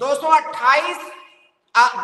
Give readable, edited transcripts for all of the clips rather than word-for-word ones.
228,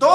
2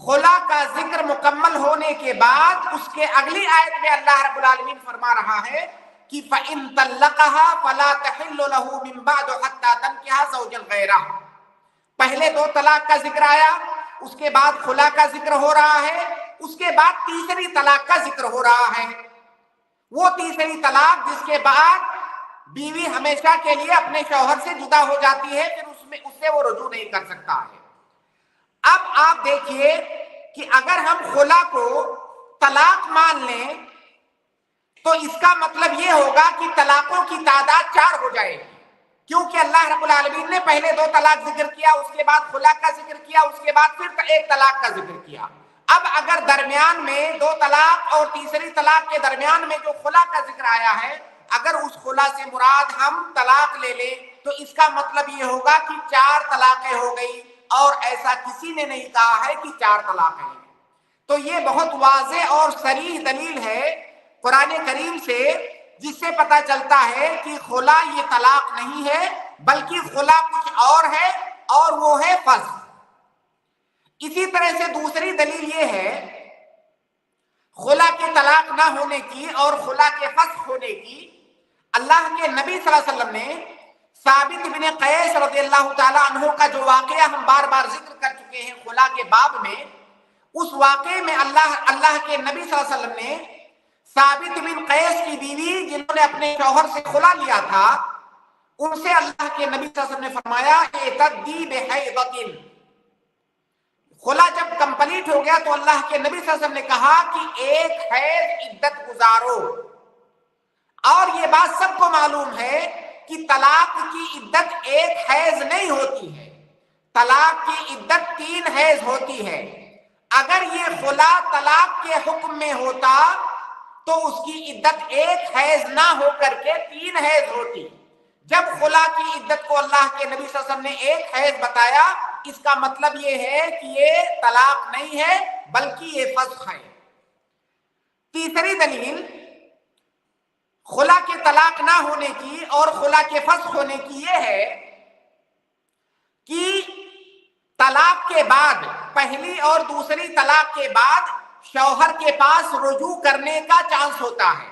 خلا کا ذکر مکمل ہونے کے بعد اس کے اگلی آیت میں اللہ رب العالمین فرما رہا ہے کہ فَإِن طَلَّقَهَا فَلَا تَحِلُّ لَهُ مِن بَعْدُ حَتَّى تَنكِحَ زَوْجًا غَيْرَهُ. پہلے 2 طلاق کا ذکر آیا، اس کے بعد خلا کا ذکر ہو رہا ہے، اس کے بعد تیسری طلاق کا ذکر ہو رہا ہے، وہ تیسری طلاق جس کے بعد بیوی ہمیشہ کے لیے اپنے شوہر سے جدا ہو جاتی ہے، پھر اس سے وہ رجوع نہیں کر سکتا ہے۔ اب آپ دیکھیے کہ اگر ہم خلا کو طلاق مان لیں تو اس کا مطلب یہ ہوگا کہ طلاقوں کی تعداد 4 ہو جائے گی، کیونکہ اللہ رب العالمین نے پہلے 2 طلاق ذکر کیا، اس کے بعد خلا کا ذکر کیا، اس کے بعد پھر 1 طلاق کا ذکر کیا۔ اب اگر درمیان میں 2 طلاق اور تیسری طلاق کے درمیان میں جو خلا کا ذکر آیا ہے، اگر اس خلا سے مراد ہم طلاق لے لیں تو اس کا مطلب یہ ہوگا کہ 4 طلاقیں ہو گئی، اور ایسا کسی نے نہیں کہا ہے کہ 4 طلاقیں ہیں۔ تو یہ بہت واضح اور صریح دلیل ہے قرآن کریم سے، جس سے پتہ چلتا ہے کہ خلا یہ طلاق نہیں ہے، بلکہ خلا کچھ اور ہے، اور وہ ہے فسخ۔ اسی طرح سے دوسری دلیل یہ ہے خلا کے طلاق نہ ہونے کی اور خلا کے فسخ ہونے کی۔ اللہ کے نبی صلی اللہ علیہ وسلم نے ثابت بن قیس رضی اللہ تعالیٰ عنہ کا جو واقعہ ہم بار بار ذکر کر چکے ہیں خلا کے باب میں، اس واقعے میں اللہ کے نبی صلی اللہ علیہ وسلم نے ثابت بن قیس کی بیوی جنہوں نے اپنے شوہر سے خلا لیا تھا، ان سے اللہ کے نبی صلی اللہ علیہ وسلم نے فرمایا اعتدی بحیضۃ، خلا جب کمپلیٹ ہو گیا تو اللہ کے نبی صلی اللہ علیہ وسلم نے کہا کہ 1 حیض عدت گزارو۔ اور یہ بات سب کو معلوم ہے کہ طلاق کی عدت 1 حیض نہیں ہوتی ہے، طلاق کی عدت 3 حیض ہوتی ہے۔ اگر یہ خلا طلاق کے حکم میں ہوتا تو اس کی عدت 1 حیض نہ ہو کر کے 3 حیض ہوتی۔ جب خلا کی عدت کو اللہ کے نبی صلی اللہ علیہ وسلم نے 1 حیض بتایا، اس کا مطلب یہ ہے کہ یہ طلاق نہیں ہے بلکہ یہ فسخ ہے۔ تیسری دلیل خلا کے طلاق نہ ہونے کی اور خلا کے فسخ ہونے کی یہ ہے کہ طلاق کے بعد، پہلی اور دوسری طلاق کے بعد شوہر کے پاس رجوع کرنے کا چانس ہوتا ہے۔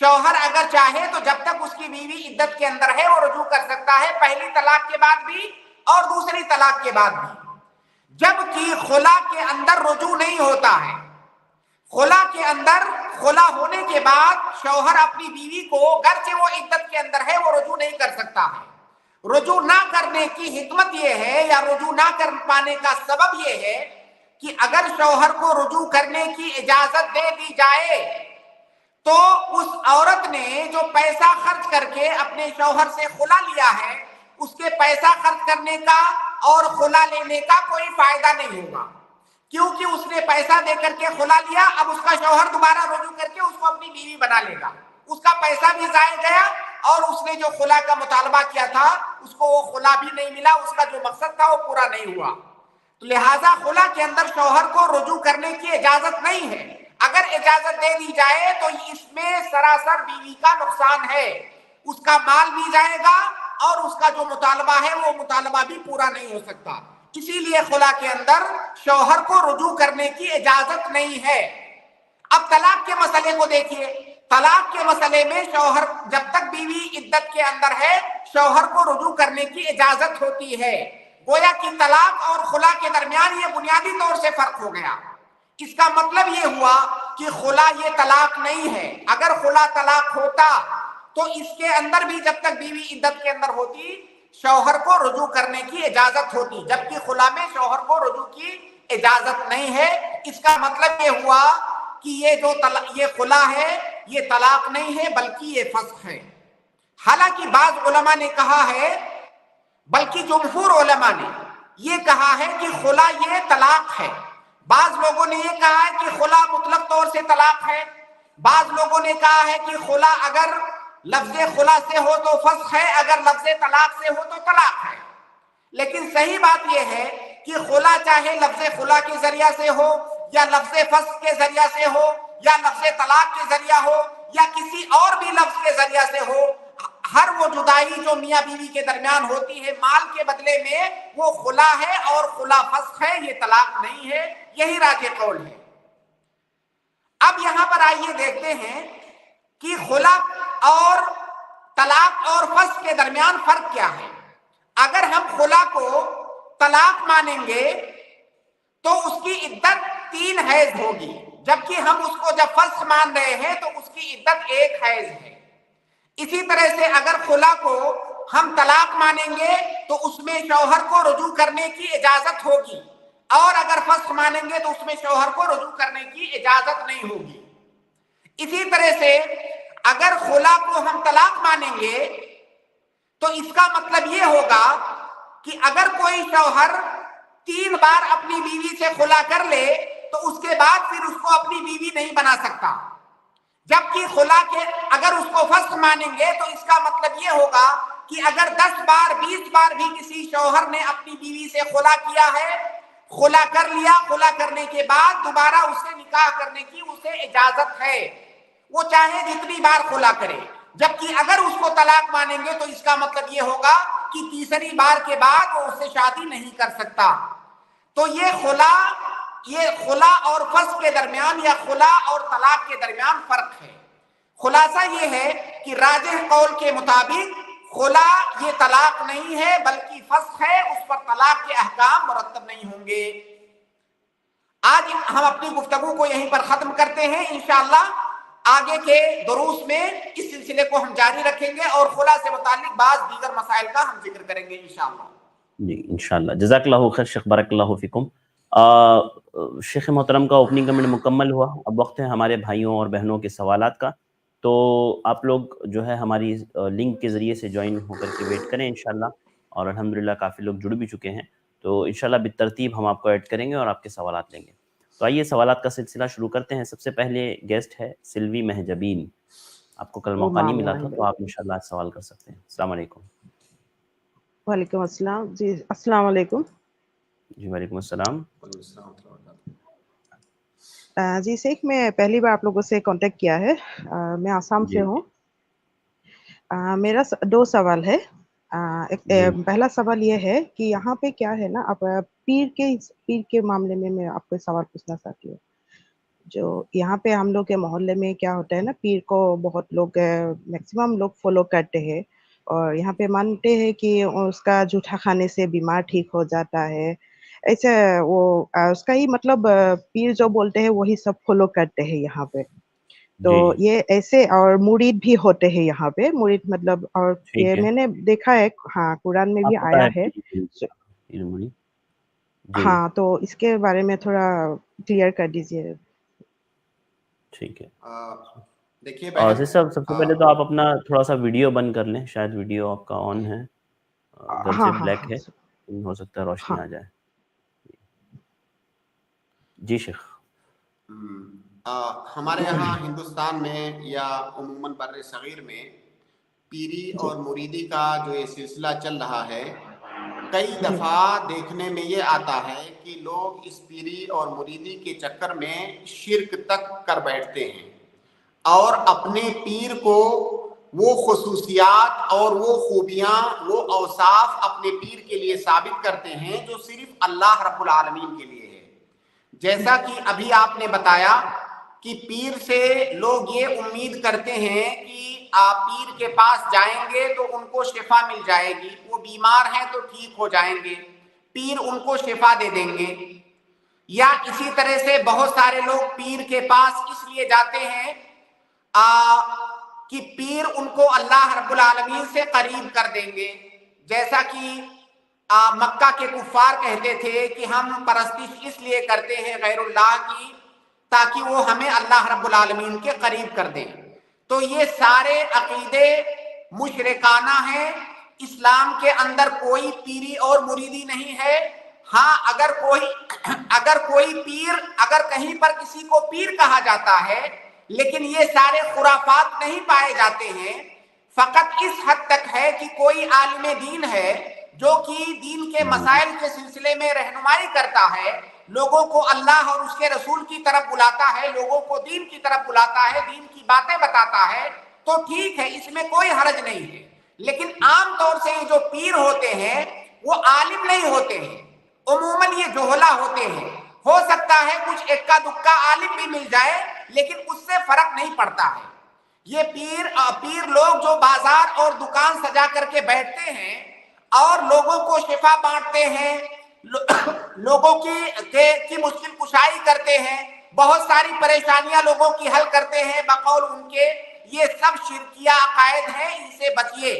شوہر اگر چاہے تو جب تک اس کی بیوی عدت کے اندر ہے وہ رجوع کر سکتا ہے، پہلی طلاق کے بعد بھی اور دوسری طلاق کے بعد بھی۔ جبکہ خلا کے اندر رجوع نہیں ہوتا ہے، خلا کے اندر خلا ہونے کے بعد شوہر اپنی بیوی کو گرچہ وہ عدت کے اندر ہے وہ رجوع نہیں کر سکتا ہے۔ رجوع نہ کرنے کی حکمت یہ ہے یا رجوع نہ کر پانے کا سبب یہ ہے کہ اگر شوہر کو رجوع کرنے کی اجازت دے دی جائے تو اس عورت نے جو پیسہ خرچ کر کے اپنے شوہر سے خلا لیا ہے، اس کے پیسہ خرچ کرنے کا اور خلا لینے کا کوئی فائدہ نہیں ہوگا، کیونکہ اس نے پیسہ دے کر کے خلا لیا۔ اب اس کا شوہر دوبارہ رجوع کر کے اس کو اپنی بیوی بنا لے گا، اس کا پیسہ بھی ضائع گیا اور اس نے جو خلا کا مطالبہ کیا تھا اس کو وہ خلا بھی نہیں ملا، اس کا جو مقصد تھا وہ پورا نہیں ہوا۔ لہذا خلا کے اندر شوہر کو رجوع کرنے کی اجازت نہیں ہے۔ اگر اجازت دے دی جائے تو اس میں سراسر بیوی کا نقصان ہے، اس کا مال بھی جائے گا اور اس کا جو مطالبہ ہے وہ مطالبہ بھی پورا نہیں ہو سکتا۔ اسی لیے خلا کے اندر شوہر کو رجوع کرنے کی اجازت نہیں ہے۔ اب طلاق کے مسئلے کو دیکھیے، طلاق کے مسئلے میں شوہر جب تک بیوی عدت کے اندر ہے شوہر کو رجوع کرنے کی اجازت ہوتی ہے۔ گویا کہ طلاق اور خلا کے درمیان یہ بنیادی طور سے فرق ہو گیا۔ اس کا مطلب یہ ہوا کہ خلا یہ طلاق نہیں ہے۔ اگر خلا طلاق ہوتا تو اس کے اندر بھی جب تک بیوی عدت کے اندر ہوتی شوہر کو رجوع کرنے کی اجازت ہوتی، جبکہ خلا میں شوہر کو رجوع کی اجازت نہیں ہے۔ اس کا مطلب یہ ہوا کہ یہ خلا ہے یہ طلاق نہیں ہے بلکہ یہ فسخ ہے۔ حالانکہ بعض علماء نے کہا ہے، بلکہ جمہور علماء نے یہ کہا ہے کہ خلا یہ طلاق ہے۔ بعض لوگوں نے یہ کہا ہے کہ خلا مطلق طور سے طلاق ہے، بعض لوگوں نے کہا ہے کہ خلا اگر لفظ خلا سے ہو تو فسخ ہے، اگر لفظ طلاق سے ہو تو طلاق ہے۔ لیکن صحیح بات یہ ہے کہ خلا چاہے لفظ خلا کے ذریعہ سے ہو یا لفظ فسخ کے ذریعہ سے ہو یا لفظ طلاق کے ذریعہ ہو یا کسی اور بھی لفظ کے ذریعہ سے ہو، ہر وہ جدائی جو میاں بیوی کے درمیان ہوتی ہے مال کے بدلے میں وہ خلا ہے اور خلا فسخ ہے، یہ طلاق نہیں ہے، یہی راجح قول ہے۔ اب یہاں پر آئیے دیکھتے ہیں کہ خلا اور طلاق اور فسخ کے درمیان فرق کیا ہے۔ اگر ہم خلا کو طلاق مانیں گے تو اس کی عدت 3 حیض ہوگی، جبکہ ہم اس کو جب فسخ مان رہے ہیں تو اس کی عدت 1 حیض ہے۔ اسی طرح سے اگر خلا کو ہم طلاق مانیں گے تو اس میں شوہر کو رجوع کرنے کی اجازت ہوگی، اور اگر فسخ مانیں گے تو اس میں شوہر کو رجوع کرنے کی اجازت نہیں ہوگی۔ اسی طرح سے اگر خلا کو ہم طلاق مانیں گے تو اس کا مطلب یہ ہوگا کہ اگر کوئی شوہر 3 بار اپنی بیوی سے خلا کر لے تو اس کے بعد پھر اس کو اپنی بیوی نہیں بنا سکتا، جبکہ خلا کے اگر اس کو فسخ مانیں گے تو اس کا مطلب یہ ہوگا کہ اگر 10 بار 20 بار بھی کسی شوہر نے اپنی بیوی سے خلا کیا ہے، خلا کر لیا، خلا کرنے کے بعد دوبارہ اس سے نکاح کرنے کی اسے اجازت ہے، وہ چاہے جتنی بار خلا کرے۔ جبکہ اگر اس کو طلاق مانیں گے تو اس کا مطلب یہ ہوگا کہ تیسری بار کے بعد وہ اس سے شادی نہیں کر سکتا۔ تو یہ خلا اور فسخ کے درمیان یا خلا اور طلاق کے درمیان فرق ہے۔ خلاصہ یہ ہے کہ راجح قول کے مطابق خلا یہ طلاق نہیں ہے بلکہ فسخ ہے، اس پر طلاق کے احکام مرتب نہیں ہوں گے۔ آج ہم اپنی گفتگو کو یہیں پر ختم کرتے ہیں، انشاءاللہ آگے کے دروس میں اس سلسلے کو ہم جاری رکھیں گے اور خلا سے متعلق بعض دیگر مسائل کا ہم ذکر کریں گے انشاءاللہ۔ جی انشاءاللہ، جزاک اللہ خیر شیخ، بارک اللہ فیکم۔ شیخ محترم کا اوپننگ کمنٹ مکمل ہوا، اب وقت ہے ہمارے بھائیوں اور بہنوں کے سوالات کا۔ تو آپ لوگ جو ہے ہماری لنک کے ذریعے سے جوائن ہو کر کے ویٹ کریں انشاءاللہ، اور الحمدللہ کافی لوگ جڑ بھی چکے ہیں، تو انشاءاللہ بالترتیب ہم آپ کو ایڈ کریں گے اور آپ کے سوالات لیں گے۔ تو آئیے سوالات کا سلسلہ شروع کرتے ہیں۔ سب سے پہلے گیسٹ ہے سلوی مہجبین، آپ کو کل موقع نہیں ملا تھا تو آپ انشاءاللہ آج سوال کر سکتے ہیں۔ السلام علیکم۔ وعلیکم السلام جی، السلام علیکم۔ جی وعلیکم السلام۔ جی شیخ، میں پہلی بار آپ لوگوں سے کانٹیکٹ کیا ہے، میں آسام سے ہوں۔ میرا 2 سوال ہے۔ پہلا سوال یہ ہے کہ یہاں پہ کیا ہے نا، اب پیر کے معاملے میں میں آپ کو سوال پوچھنا چاہتی ہوں۔ جو یہاں پہ ہم لوگ کے محلے میں کیا ہوتا ہے نا، پیر کو بہت لوگ میکسیمم لوگ فالو کرتے ہیں، اور یہاں پہ مانتے ہیں کہ اس کا جھوٹا کھانے سے بیمار ٹھیک ہو جاتا ہے، ایسے وہ اس کا ہی مطلب پیر جو بولتے ہیں وہی سب فالو کرتے ہیں یہاں پہ۔ تو یہ ایسے، اور مرید بھی ہوتے ہیں یہاں پہ، مرید مطلب، اور یہ میں نے دیکھا ہے، ہاں قرآن میں بھی آیا ہے۔ ہاں تو اس کے بارے میں تھوڑا کلیئر کر دیجیے۔ ٹھیک ہے، دیکھیے سب سے پہلے تو آپ اپنا تھوڑا سا ویڈیو بند کر لیں، شاید ویڈیو آپ کا آن ہے، گھر سے بلیک ہے، ہو سکتا ہے روشنی آ جائے۔ جی شیخ۔ ہمارے یہاں ہندوستان میں یا عموماً بر صغیر میں پیری اور مریدی کا جو یہ سلسلہ چل رہا ہے، کئی دفعہ دیکھنے میں یہ آتا ہے کہ لوگ اس پیری اور مریدی کے چکر میں شرک تک کر بیٹھتے ہیں، اور اپنے پیر کو وہ خصوصیات اور وہ خوبیاں، وہ اوصاف اپنے پیر کے لیے ثابت کرتے ہیں جو صرف اللہ رب العالمین کے لیے ہے۔ جیسا کہ ابھی آپ نے بتایا کہ پیر سے لوگ یہ امید کرتے ہیں کہ آپ پیر کے پاس جائیں گے تو ان کو شفا مل جائے گی، وہ بیمار ہیں تو ٹھیک ہو جائیں گے، پیر ان کو شفا دے دیں گے۔ یا اسی طرح سے بہت سارے لوگ پیر کے پاس اس لیے جاتے ہیں کہ پیر ان کو اللہ رب العالمین سے قریب کر دیں گے، جیسا کہ مکہ کے کفار کہتے تھے کہ ہم پرستش اس لیے کرتے ہیں غیر اللہ کی تاکہ وہ ہمیں اللہ رب العالمین کے قریب کر دیں۔ تو یہ سارے عقیدے مشرکانہ ہیں، اسلام کے اندر کوئی پیری اور مریدی نہیں ہے۔ ہاں اگر کوئی پیر، اگر کہیں پر کسی کو پیر کہا جاتا ہے، لیکن یہ سارے خرافات نہیں پائے جاتے ہیں، فقط اس حد تک ہے کہ کوئی عالم دین ہے جو کہ دین کے مسائل کے سلسلے میں رہنمائی کرتا ہے، لوگوں کو اللہ اور اس کے رسول کی طرف بلاتا ہے، لوگوں کو دین کی طرف بلاتا ہے، دین کی باتیں بتاتا ہے، تو ٹھیک ہے، اس میں کوئی حرج نہیں ہے۔ لیکن عام طور سے یہ جو پیر ہوتے ہیں وہ عالم نہیں ہوتے ہیں، عموماً یہ جوہلا ہوتے ہیں. ہو سکتا ہے کچھ اکا دکا عالم بھی مل جائے لیکن اس سے فرق نہیں پڑتا ہے. یہ پیر لوگ جو بازار اور دکان سجا کر کے بیٹھتے ہیں اور لوگوں کو شفا بانٹتے ہیں، لوگوں کی مشکل کشائی کرتے ہیں، بہت ساری پریشانیاں لوگوں کی حل کرتے ہیں بقول ان کے، یہ سب شرکیہ عقائد ہیں، ان سے بچیے.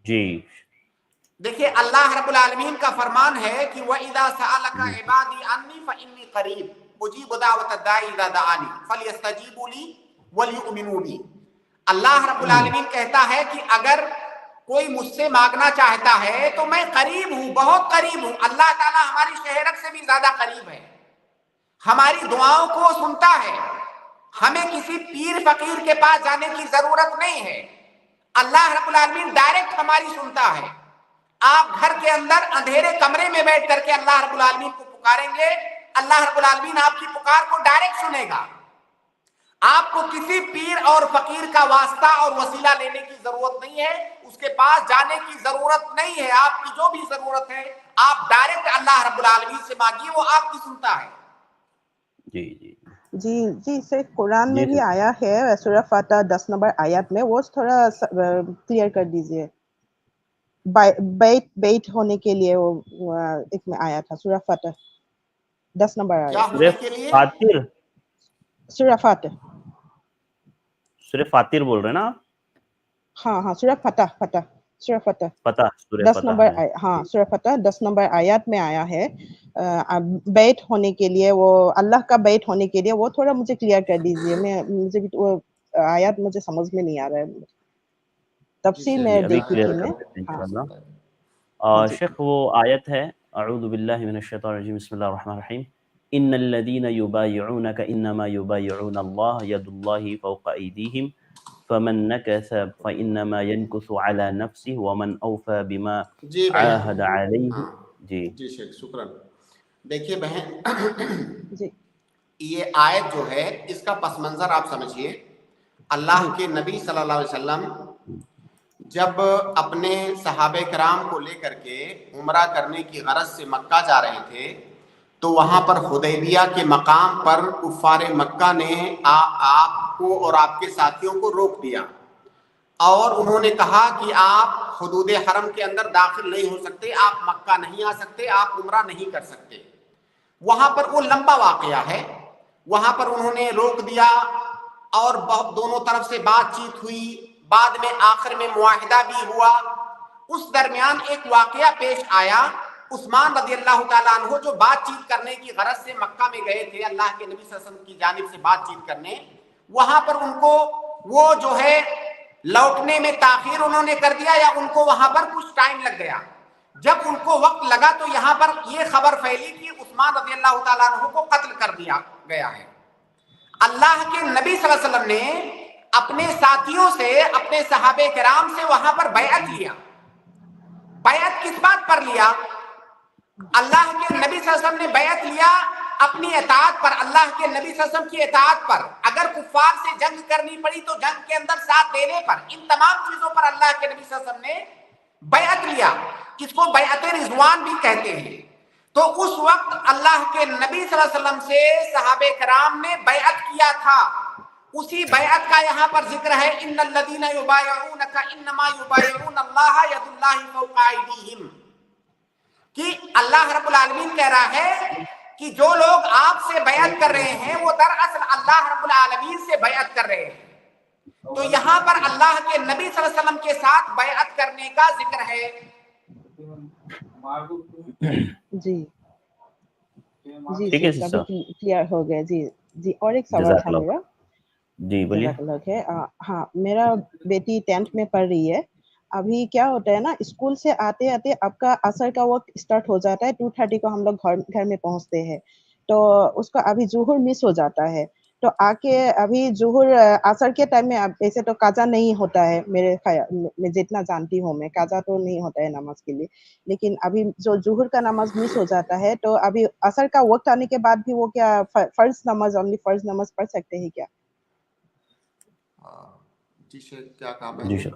جی دیکھیے اللہ رب العالمین کا فرمان ہے کہ وَإِذَا سَأَلَكَ عِبَادِي عَنِّي فَإِنِّي قَرِيبٌ أُجِيبُ دَعْوَةَ الدَّاعِ إِذَا دَعَانِ فَلْيَسْتَجِيبُوا لِي وَلْيُؤْمِنُوا بِي. اللہ رب العالمین کہتا ہے کہ اگر کوئی مجھ سے مانگنا چاہتا ہے تو میں قریب ہوں، بہت قریب ہوں. اللہ تعالیٰ ہماری شہرت سے بھی زیادہ قریب ہے، ہماری دعاؤں کو سنتا ہے. ہمیں کسی پیر فقیر کے پاس جانے کی ضرورت نہیں ہے، اللہ رب العالمین ڈائریکٹ ہماری سنتا ہے. آپ گھر کے اندر اندھیرے کمرے میں بیٹھ کر کے اللہ رب العالمین کو پکاریں گے، اللہ رب العالمین آپ کی پکار کو ڈائریکٹ سنے گا. آپ کو کسی پیر اور فقیر کا واسطہ اور وسیلہ لینے کی ضرورت نہیں ہے، اس کے پاس جانے کی ضرورت نہیں ہے. آپ کی جو بھی ضرورت ہے آپ ڈائریکٹ اللہ رب العالمین سے مانگیے، وہ آپ کی سنتا ہے. جی جی جی صرف قرآن میں بھی آیا ہے سورہ فاتح 10 نمبر آیت میں، وہ تھوڑا کلیئر کر دیجئے. بیت ہونے کے لیے وہ ایک میں آیا تھا سورہ فاتح 10 نمبر کیا آیت. ہونے کے لیے؟ فاتر، سورہ فاتح. سورہ فاتر بول رہے ہیں نا آپ؟ ہاں سورہ فتح سورہ فتح فتح، سورہ 10 فتح. نمبر ہاں سورہ فتح 10 نمبر آیات میں آیا ہے بیت ہونے کے لیے، وہ اللہ کا بیت ہونے کے لیے. وہ تھوڑا مجھے کلیئر کر دیجئے، مجھے وہ آیات مجھے سمجھ میں نہیں آ رہا ہے. تفسیر میں ابھی دیکھی کلیئر تھی کر میں. دیتے ہیں ہاں انشاءاللہ. شیخ وہ آیت ہے اعوذ باللہ من الشیطان الرجیم بسم اللہ الرحمن الرحیم ان الذین یبایعونک انما یبایعون اللہ ید اللہ فوق ایدیہم فمن نکث فانما ينکث علی نفسہ ومن اوفى بما جی بھائی عاہد علیہ. جی شیخ شکراً. دیکھیے بہن، جی یہ آیت جو ہے اس کا پس منظر آپ سمجھیے. اللہ کے نبی صلی اللہ علیہ وسلم جب اپنے صحابہ کرام کو لے کر کے عمرہ کرنے کی غرض سے مکہ جا رہے تھے تو وہاں پر حدیبیہ کے مقام پر کفار مکہ نے آپ کو اور آپ کے ساتھیوں کو روک دیا اور انہوں نے کہا کہ آپ حدود حرم کے اندر داخل نہیں ہو سکتے، آپ مکہ نہیں آ سکتے، آپ عمرہ نہیں کر سکتے. وہاں پر وہ لمبا واقعہ ہے، وہاں پر انہوں نے روک دیا اور دونوں طرف سے بات چیت ہوئی، بعد میں آخر میں معاہدہ بھی ہوا. اس درمیان ایک واقعہ پیش آیا. عثمان رضی اللہ تعالیٰ عنہ جو بات چیت کرنے کی غرض سے مکہ میں گئے تھے اللہ کے نبی صلی اللہ علیہ وسلم کی جانب سے بات چیت کرنے، وہاں پر ان کو وہ جو ہے لوٹنے میں تاخیر انہوں نے کر دیا یا ان کو وہاں پر کچھ ٹائم لگ گیا. جب ان کو وقت لگا تو یہاں پر یہ خبر پھیلی کہ عثمان رضی اللہ تعالیٰ عنہ کو قتل کر دیا گیا ہے. اللہ کے نبی صلی اللہ علیہ وسلم نے اپنے ساتھیوں سے، اپنے صحابہ کرام سے وہاں پر بیعت لیا. بیعت کس بات پر لیا؟ اللہ کے نبی صلی اللہ علیہ وسلم نے بیعت لیا اپنی اطاعت پر، اللہ کے نبی صلی اللہ علیہ وسلم کی اطاعت پر. اگر کفار سے جنگ کرنی پڑی تو جنگ کے اندر ساتھ دینے پر. ان تمام چیزوں پر اللہ کے نبی صلی اللہ علیہ وسلم نے بیعت لیا. اس کو بیعت رضوان بھی کہتے ہیں. تو اس وقت اللہ کے نبی صلی اللہ علیہ وسلم سے صحابہ کرام نے بیعت کیا تھا. اسی بیعت کا یہاں پر ذکر ہے ان الذین یبایعونک انما یبایعون اللہ ید اللہ فوق ایدیہم، کہ اللہ رب العالمین کہہ رہا ہے کہ جو لوگ آپ سے بیعت کر رہے ہیں وہ دراصل اللہ رب العالمین سے بیعت کر رہے ہیں. تو یہاں پر اللہ کے نبی صلی اللہ علیہ وسلم کے ساتھ بیعت کرنے کا ذکر ہے. جی ابھی کلیئر ہو گیا. جی اور ایک سوال تھا میرا. جی بولیے. ہاں میرا بیٹی 10th میں پڑھ رہی ہے. ابھی کیا ہوتا ہے نا، اسکول سے آتے آتے آپ کا عصر کا وقت اسٹارٹ ہو جاتا ہے. 2:30 کو ہم لوگ گھر میں پہنچتے ہیں، تو اس کا ابھی ظہر مس ہو جاتا ہے. تو آ کے ابھی ظہر عصر کے ٹائم میں ایسے تو قضا نہیں ہوتا ہے میرے خیال میں، جتنا جانتی ہوں میں قضا تو نہیں ہوتا ہے نماز کے لیے. لیکن ابھی جو ظہر کا نماز مس ہو جاتا ہے تو ابھی عصر کا وقت آنے کے بعد بھی وہ کیا فرض نماز پڑھ سکتے ہیں کیا؟ جی شیخ کیا کہا جی بہن؟ شیخ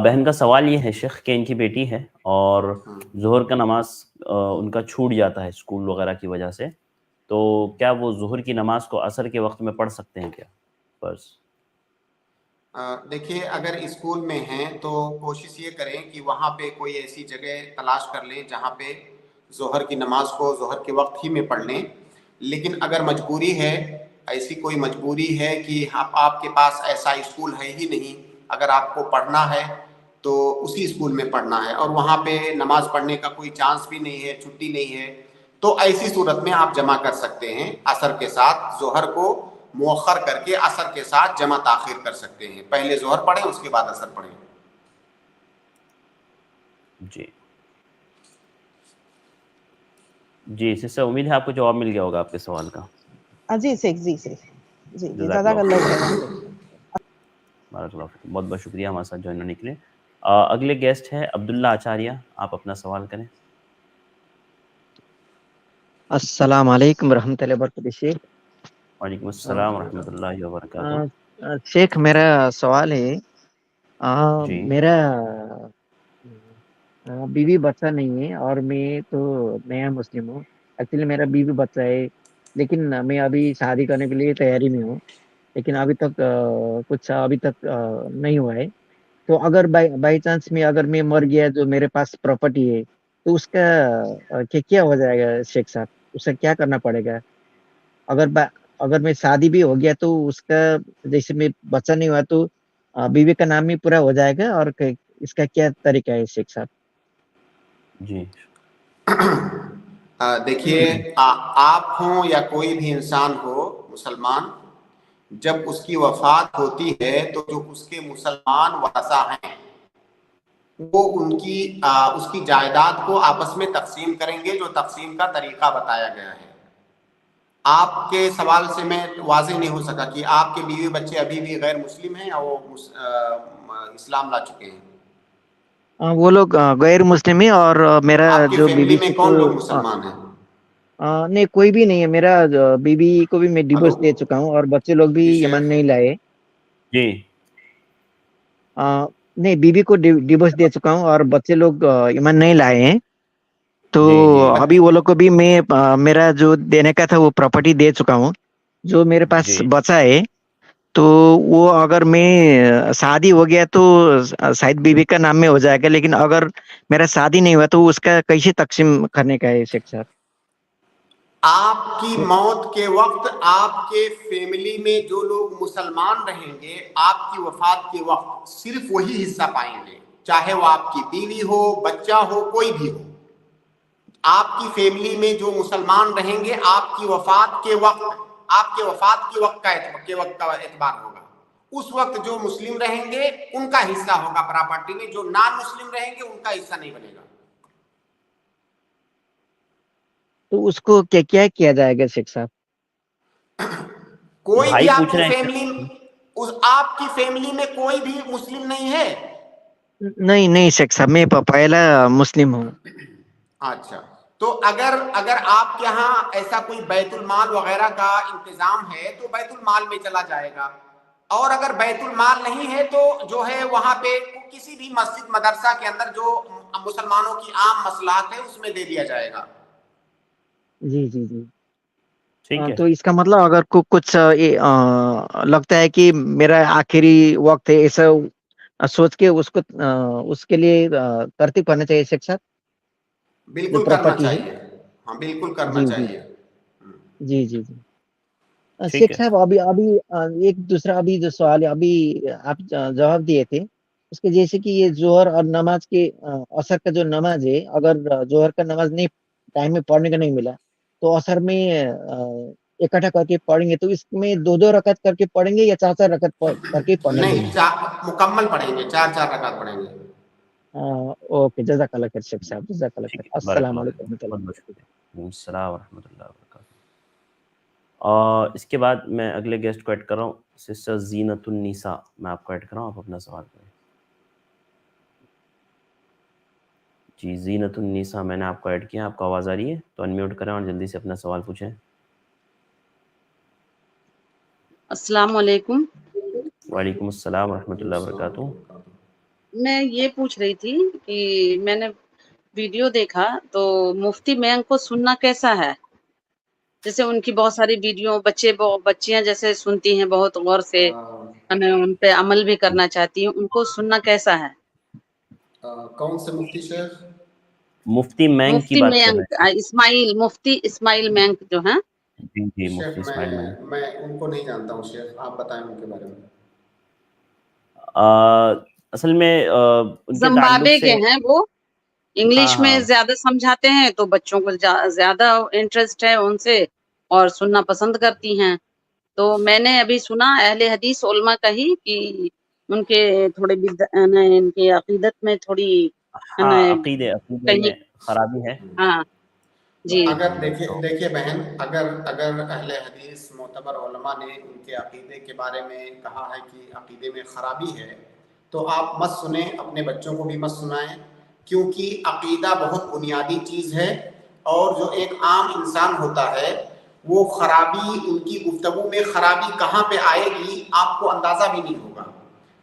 بہن کا سوال یہ ہے شیخ کہ ان کی بیٹی ہے اور ظہر کا نماز ان کا چھوٹ جاتا ہے اسکول وغیرہ کی وجہ سے، تو کیا وہ ظہر کی نماز کو عصر کے وقت میں پڑھ سکتے ہیں کیا فرض؟ دیکھیے اگر اسکول میں ہیں تو کوشش یہ کریں کہ وہاں پہ کوئی ایسی جگہ تلاش کر لیں جہاں پہ ظہر کی نماز کو ظہر کے وقت ہی میں پڑھ لیں. لیکن اگر مجبوری ہے، ایسی کوئی مجبوری ہے کہ آپ کے پاس ایسا اسکول ہے ہی نہیں، اگر آپ کو پڑھنا ہے تو اسی اسکول میں پڑھنا ہے اور وہاں پہ نماز پڑھنے کا کوئی چانس بھی نہیں ہے، چھٹی نہیں ہے، تو ایسی صورت میں آپ جمع کر سکتے ہیں عصر کے ساتھ. ظہر کو مؤخر کر کے عصر کے ساتھ جمع تاخیر کر سکتے ہیں، پہلے ظہر پڑھیں اس کے بعد عصر پڑھیں. جی جی سسٹر، امید ہے آپ کو جواب مل گیا ہوگا آپ کے سوال کا. جی شیخ، جی شیخ، جی جی جزاک جزاک اللہ اللہ خیر. خیرا شیخ. بارک اللہ فیکم، بہت بہت شکریہ ہمارے ساتھ جوائن ہونے کے لیے. اگلے گیسٹ ہے عبداللہ آچاریہ، آپ اپنا سوال کریں. السلام علیکم ورحمۃ اللہ وبرکاتہ. شیخ وعلیکم السلام ورحمۃ اللہ وبرکاتہ. شیخ میرا سوال ہے، جی میرا بیوی بچہ نہیں ہے اور میں تو نیا مسلم ہوں. ایکچولی میرا بیوی بچہ ہے لیکن میں ابھی شادی کرنے کے لیے تیاری میں ہوں، لیکن ابھی تک کچھ ابھی تک نہیں ہوا ہے. تو اگر بائی چانس میں اگر میں مر گیا جو میرے پاس پراپرٹی ہے تو اس کا کیا ہو جائے گا شیخ صاحب؟ اس کا کیا کرنا پڑے گا؟ اگر میں شادی بھی ہو گیا تو اس کا جیسے میں بچہ نہیں ہوا تو بیوی کا نام ہی پورا ہو جائے گا، اور اس کا کیا طریقہ ہے شیخ صاحب؟ جی دیکھیے آپ ہوں یا کوئی بھی انسان ہو مسلمان، جب اس کی وفات ہوتی ہے تو جو اس کے مسلمان ورثہ ہیں وہ اس کی جائیداد کو آپس میں تقسیم کریں گے، جو تقسیم کا طریقہ بتایا گیا ہے. آپ کے سوال سے میں واضح نہیں ہو سکا کہ آپ کے بیوی بچے ابھی بھی غیر مسلم ہیں یا وہ اسلام لا چکے ہیں. وہ لوگ غیر مسلم ہیں، اور میرا آپ کی جو فیملی بیوی میں سے کون لوگ مسلمان ہیں؟ نہیں کوئی بھی نہیں ہے. میرا بیوی کو بھی میں ہلو، ڈیورس دے چکا ہوں اور بچے لوگ بھی جی ایمان شیخ. نہیں لائے. جی نہیں، بیوی کو ڈیورس دے چکا ہوں اور بچے لوگ ایمان نہیں لائے ہیں. تو جی جی ابھی وہ لوگ کو بھی میں میرا جو دینے کا تھا وہ پراپرٹی دے چکا ہوں. جو میرے پاس جی بچا ہے تو وہ اگر میں شادی ہو گیا تو شاید بیوی کا نام میں ہو جائے گا، لیکن اگر میرا شادی نہیں ہوا تو اس کا کیسے تقسیم کرنے کا ہے شیخ صاحب؟ آپ کی موت کے وقت آپ کے فیملی میں جو لوگ مسلمان رہیں گے آپ کی وفات کے وقت صرف وہی حصہ پائیں گے، چاہے وہ آپ کی بیوی ہو، بچہ ہو، کوئی بھی ہو. آپ کی فیملی میں جو مسلمان رہیں گے آپ کی وفات کے وقت کا اعتبار ہوگا. اس وقت جو مسلم رہیں گے ان کا حصہ ہوگا پراپرٹی میں، جو نان مسلم رہیں گے ان کا حصہ نہیں بنے گا. تو اس کو کیا کیا جائے گا شیخ صاحب؟ کوئی بھائی بھی آپ پوچھ کی رہے فیملی، ہیں. آپ کی فیملی میں کوئی بھی مسلم نہیں ہے؟ نہیں شیخ صاحب، میں پہلا مسلم ہوں. اچھا، تو اگر آپ کے ہاں ایسا کوئی بیت المال وغیرہ کا انتظام ہے تو بیت المال میں چلا جائے گا، اور اگر بیت المال نہیں ہے تو جو ہے وہاں پہ کسی بھی مسجد مدرسہ کے اندر جو مسلمانوں کی عام مصلحت ہے اس میں دے دیا جائے گا. جی جی جی. ٹھیک ہے. تو اس کا مطلب اگر کچھ لگتا ہے کہ میرا آخری وقت ہے ایسا سوچ کے اس کے لیے ترتیب کرنا چاہیے شیخ صاحب، جو بالکل کرنا پراپرٹی ہے. چاہیے، ہاں بالکل کرنا جی جی چاہیے. جی جی جی. ٹھیک شیخ ہے. صاحب ابھی ایک دوسرا ابھی جو سوال ہے ابھی آپ جواب دیے تھے اس کے، جیسے کہ یہ ظہر اور نماز کے عصر کا جو نماز ہے، اگر ظہر کا نماز نہیں ٹائم میں پڑھنے کا نہیں ملا تو عصر میں اکٹھا کر کے پڑھیں گے، تو اس میں دو رکعت کر کے پڑھیں گے یا 4 رکعت کر کے پڑھنا نہیں، چاہیے؟ مکمل پڑھیں گے، 4 رکعت پڑھیں گے. اوکے، جزاک اللہ خیر شیخ صاحب، جزاک اللہ ٹھیک خیر. ہے، بارک السلام اللہ علیکم فیکم، ورحمۃ بہت اللہ بہت وبرکاتہ. شکریہ. وعلیکم السلام ورحمۃ اللہ وبرکاتہ. اور اس کے بعد میں اگلے گیسٹ کو ایڈ کر رہا ہوں، سسٹر زینت النساء، میں آپ کو ایڈ کر رہا ہوں، آپ اپنا سوال کریں. جی زینت النساء، میں نے آپ کو ایڈ کیا، آپ کو آواز آ رہی ہے تو انمیوٹ کریں اور جلدی سے اپنا سوال پوچھیں. السلام علیکم. وعلیکم السلام ورحمۃ اللہ وبرکاتہ. میں یہ پوچھ رہی تھی کہ میں نے ویڈیو دیکھا تو مفتی مینگ کو سننا کیسا ہے؟ جیسے ان کی بہت ساری ویڈیو بچیاں جیسے سنتی ہیں بہت غور سے، ان پہ عمل بھی کرنا چاہتی ہیں، ان کو سننا کیسا ہے؟ کون سے مفتی شیخ؟ مفتی مینگ کی مفتی بات کر مینگ، رہے مفتی اسماعیل مینگ جو ہیں. ہیں. جی شیخ مفتی اسماعیل مینگ. میں ان کو نہیں جانتا ہوں شیخ، آپ بتائیں ان کے بارے میں. اصل میں ان کے تعلق زمبابوے سے کے ہیں وہ، انگلش ہاں میں زیادہ سمجھاتے ہیں تو بچوں کو زیادہ انٹرسٹ ہے ان سے اور سننا پسند کرتی ہیں. تو میں نے ابھی سنا اہل حدیث علماء کا ہی کہ ان کے تھوڑے ان کے عقیدت میں تھوڑی ہاں عقیدے کہیں، میں خرابی ہے. ہاں جی اگر دیکھیے بہن، اگر اہل حدیث معتبر علماء نے ان کے عقیدے کے بارے میں کہا ہے کہ عقیدے میں خرابی ہے تو آپ مت سنیں، اپنے بچوں کو بھی مت سنائیں، کیونکہ عقیدہ بہت بنیادی چیز ہے. اور جو ایک عام انسان ہوتا ہے وہ خرابی، ان کی گفتگو میں خرابی کہاں پہ آئے گی آپ کو اندازہ بھی نہیں ہوگا.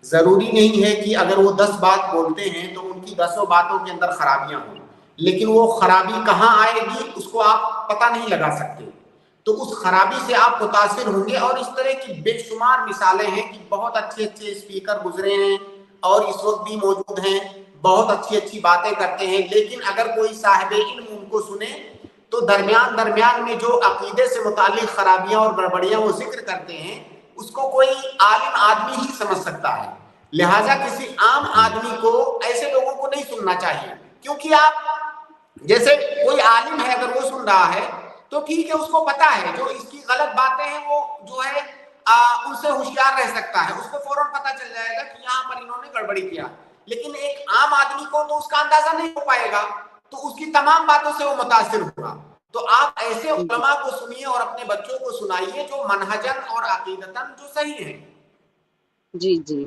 ضروری نہیں ہے کہ اگر وہ 10 بات بولتے ہیں تو ان کی 10 باتوں کے اندر خرابیاں ہوں، لیکن وہ خرابی کہاں آئے گی اس کو آپ پتہ نہیں لگا سکتے. تو اس خرابی سے آپ متاثر ہوں گے. اور اس طرح کی بے شمار مثالیں ہیں کہ بہت اچھے اسپیکر گزرے ہیں اور اس وقت بھی موجود ہیں، بہت اچھی باتیں کرتے ہیں، لیکن اگر کوئی صاحب علم ان کو سنے تو درمیان میں جو عقیدے سے متعلق خرابیاں اور گڑبڑیاں وہ ذکر کرتے ہیں اس کو کوئی عالم آدمی ہی سمجھ سکتا ہے. لہٰذا کسی عام آدمی کو ایسے لوگوں کو نہیں سننا چاہیے. کیونکہ آپ جیسے کوئی عالم ہے اگر وہ سن رہا ہے تو ٹھیک ہے، اس کو پتا ہے جو اس کی غلط باتیں ہیں وہ جو ہے ان سے ہوشیار رہ سکتا ہے، اس کو فوراً پتا چل جائے گا کہ یہاں پر انہوں نے گڑبڑی کیا. لیکن ایک عام آدمی کو تو اس کا اندازہ نہیں ہو پائے گا، تو اس کی تمام باتوں سے وہ متاثر ہوگا. تو آپ ایسے علماء کو سنیے اور اپنے بچوں کو سنائیے جو منہجن اور عقیدتاً جو صحیح ہیں. جی جی.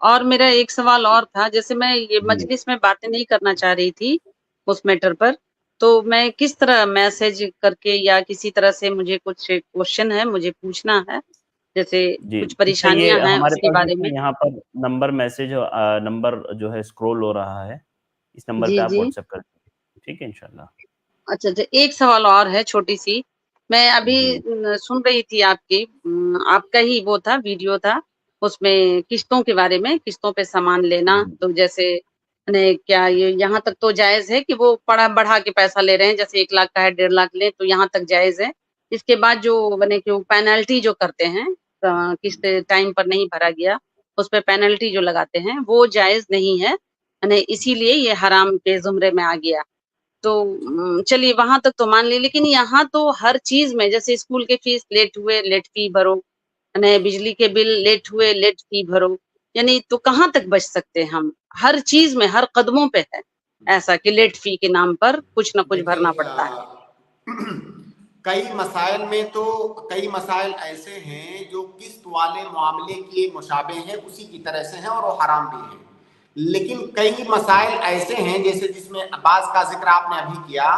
اور میرا ایک سوال اور تھا، جیسے میں یہ مجلس میں باتیں نہیں کرنا چاہ رہی تھی اس میٹر پر، تو میں کس طرح میسج کر کے یا کسی طرح سے مجھے کچھ کوشچن ہے مجھے پوچھنا ہے، جیسے جی کچھ پریشانیاں یہ ہیں ہمارے اس کے پاس بارے میں؟ دیکھیں یہاں پر نمبر جو ہے اسکرول ہو رہا ہے، اس نمبر پہ جی آپ جی. واٹس ایپ کر دیجیے. ٹھیک ہے انشاءاللہ. اچھا اچھا، ایک سوال اور ہے چھوٹی سی. میں ابھی جی سن رہی تھی آپ کا ہی وہ تھا ویڈیو تھا، اس میں قسطوں کے بارے میں، قسطوں پہ سامان لینا. تو جیسے کیا یہاں تک تو جائز ہے کہ وہ بڑھا کے پیسہ لے رہے ہیں، جیسے 1 لاکھ کا ہے 1.5 لاکھ لیں تو یہاں تک جائز ہے. اس کے بعد جو کہ پینلٹی جو کرتے ہیں، قسط ٹائم پر نہیں بھرا گیا اس پہ پینلٹی جو لگاتے ہیں وہ جائز نہیں ہے، اسی لیے یہ حرام کے زمرے میں آ گیا. تو چلیے وہاں تک تو مان لی، لیکن یہاں تو ہر چیز میں، جیسے اسکول کے فیس لیٹ ہوئے لیٹ فی بھرو، بجلی کے بل لیٹ ہوئے لیٹ فی بھرو، یعنی تو کہاں تک بچ سکتے ہم؟ ہر چیز میں ہر قدموں پہ ہے ایسا کہ لیٹ فی کے نام پر کچھ نہ کچھ بھرنا پڑتا ہے. کئی مسائل ایسے ہیں جو قسط والے معاملے کے مشابہ ہیں، اسی کی طرح سے ہیں اور وہ حرام بھی ہیں. لیکن کئی مسائل ایسے ہیں جیسے جس میں بعض کا ذکر آپ نے ابھی کیا،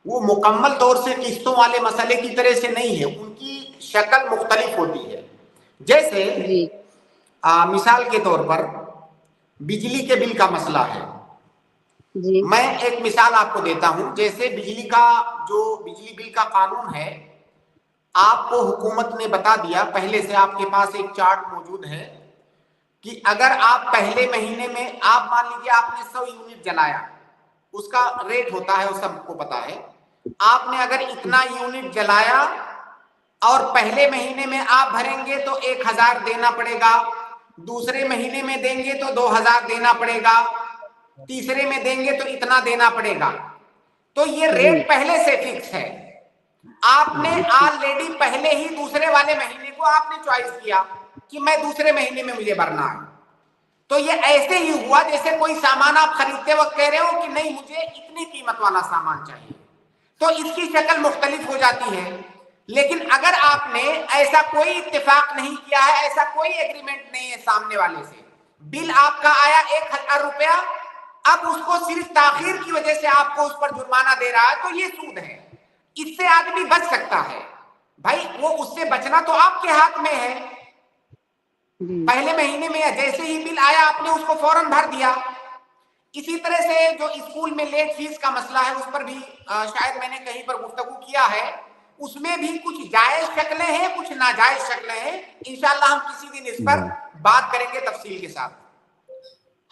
وہ مکمل طور سے قسطوں والے مسئلے کی طرح سے نہیں ہے، ان کی شکل مختلف ہوتی ہے. جیسے جی مثال کے طور پر بجلی کے بل کا مسئلہ ہے. جی میں ایک مثال آپ کو دیتا ہوں. جیسے بجلی بل کا قانون ہے، آپ کو حکومت نے بتا دیا پہلے سے، آپ کے پاس ایک چارٹ موجود ہے کہ اگر آپ پہلے مہینے میں، آپ مان لیجیے آپ نے 100 یونٹ جلایا، اس کا ریٹ ہوتا ہے، وہ سب کو پتا ہے. آپ نے اگر اتنا یونٹ جلایا اور پہلے مہینے میں آپ بھریں گے تو 1000 دینا پڑے گا، دوسرے مہینے میں دیں گے تو 2000 دینا پڑے گا، تیسرے میں دیں گے تو اتنا دینا پڑے گا. تو یہ جی ریٹ پہلے سے فکس ہے. آپ نے آلریڈی پہلے ہی دوسرے والے مہینے کو آپ نے چوائس کیا کہ میں دوسرے مہینے میں مجھے بھرنا ہے. تو یہ ایسے ہی ہوا جیسے کوئی سامان آپ خریدتے وقت کہہ رہے ہو کہ نہیں مجھے اتنی قیمت والا سامان چاہیے، تو اس کی شکل مختلف ہو جاتی ہے. لیکن اگر آپ نے ایسا کوئی اتفاق نہیں کیا ہے، ایسا کوئی ایگریمنٹ نہیں ہے سامنے والے سے، بل آپ کا آیا 1000 روپیہ، اب اس کو صرف تاخیر کی وجہ سے آپ کو اس پر جرمانہ دے رہا ہے، تو یہ سود ہے. اس سے آدمی بچ سکتا ہے. بھائی وہ اس سے بچنا تو آپ کے ہاتھ میں ہے. پہلے مہینے میں جیسے ہی بل آیا آپ نے اس کو فوراً بھر دیا. اسی طرح سے جو اسکول میں لیٹ فیس کا مسئلہ ہے اس پر بھی شاید میں نے کہیں پر گفتگو کیا ہے, اس میں بھی کچھ جائز شکلیں ہیں کچھ ناجائز شکلیں ہیں. انشاءاللہ ہم کسی دن اس پر بات کریں گے تفصیل کے ساتھ.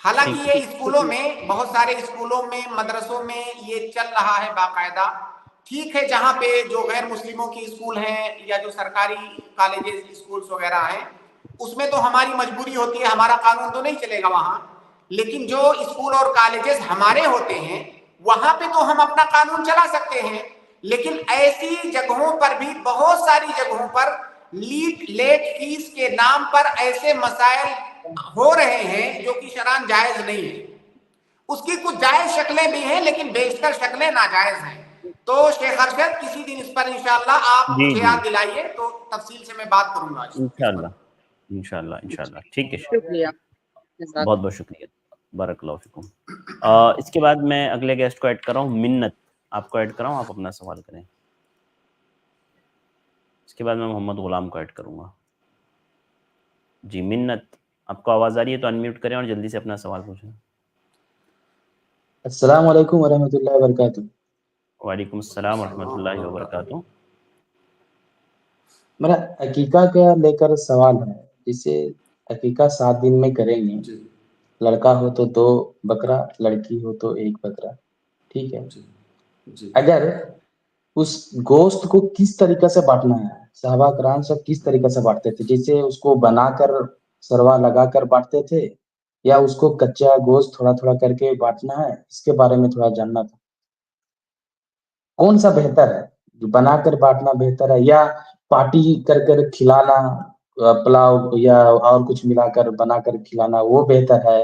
حالانکہ یہ اسکولوں میں, بہت سارے اسکولوں میں, مدرسوں میں یہ چل رہا ہے باقاعدہ. ٹھیک ہے, جہاں پہ جو غیر مسلموں کی اسکول ہیں یا جو سرکاری کالجز اسکولز وغیرہ ہیں اس میں تو ہماری مجبوری ہوتی ہے, ہمارا قانون تو نہیں چلے گا وہاں. لیکن جو اسکول اور کالجز ہمارے ہوتے ہیں وہاں پہ تو ہم اپنا قانون چلا سکتے ہیں. لیکن ایسی جگہوں پر بھی, بہت ساری جگہوں پر لیٹ فیس کے نام پر ایسے مسائل ہو رہے ہیں جو کہ شرعاً جائز نہیں ہے. اس کی کچھ جائز شکلیں بھی ہیں لیکن بیشتر شکلیں ناجائز ہیں. تو شیخ ارشد کسی دن اس پر انشاءاللہ آپ مجھے یاد دلائیے تو تفصیل سے میں بات کروں گا انشاءاللہ. ٹھیک ہے, شکریہ, بہت بہت شکریہ, بارک اللہ فیکم. اس کے بعد میں اگلے گیسٹ کو ایڈ کر رہا ہوں, منت, آپ کو ایڈ کر رہا ہوں, آپ اپنا سوال کریں. اس کے بعد میں محمد غلام کو ایڈ کروں گا. جی منت, آپ کو آواز آ رہی ہے تو انمیوٹ کریں اور جلدی سے اپنا سوال پوچھیں. السلام علیکم ورحمۃ اللہ وبرکاتہ. وعلیکم السلام ورحمۃ اللہ وبرکاتہ. میرا عقیقہ کا لے کر سوال ہے. جسے عقیقہ 7 دن میں کریں گے, لڑکا ہو تو 2 بکرا, لڑکی ہو تو 1 بکرا, ٹھیک ہے. اگر اس گوشت کو کس طریقے سے بانٹنا ہے, صحابہ کرام سب کس طریقے سے بانٹتے تھے؟ جیسے اس کو بنا کر سروا لگا کر بانٹتے تھے یا اس کو کچا گوشت تھوڑا تھوڑا کر کے بانٹنا ہے؟ اس کے بارے میں تھوڑا جاننا تھا. کون سا بہتر ہے, بنا کر بانٹنا بہتر ہے یا پارٹی کر کر کھلانا, پلاؤ یا اور کچھ ملا کر بنا کر کھلانا وہ بہتر ہے,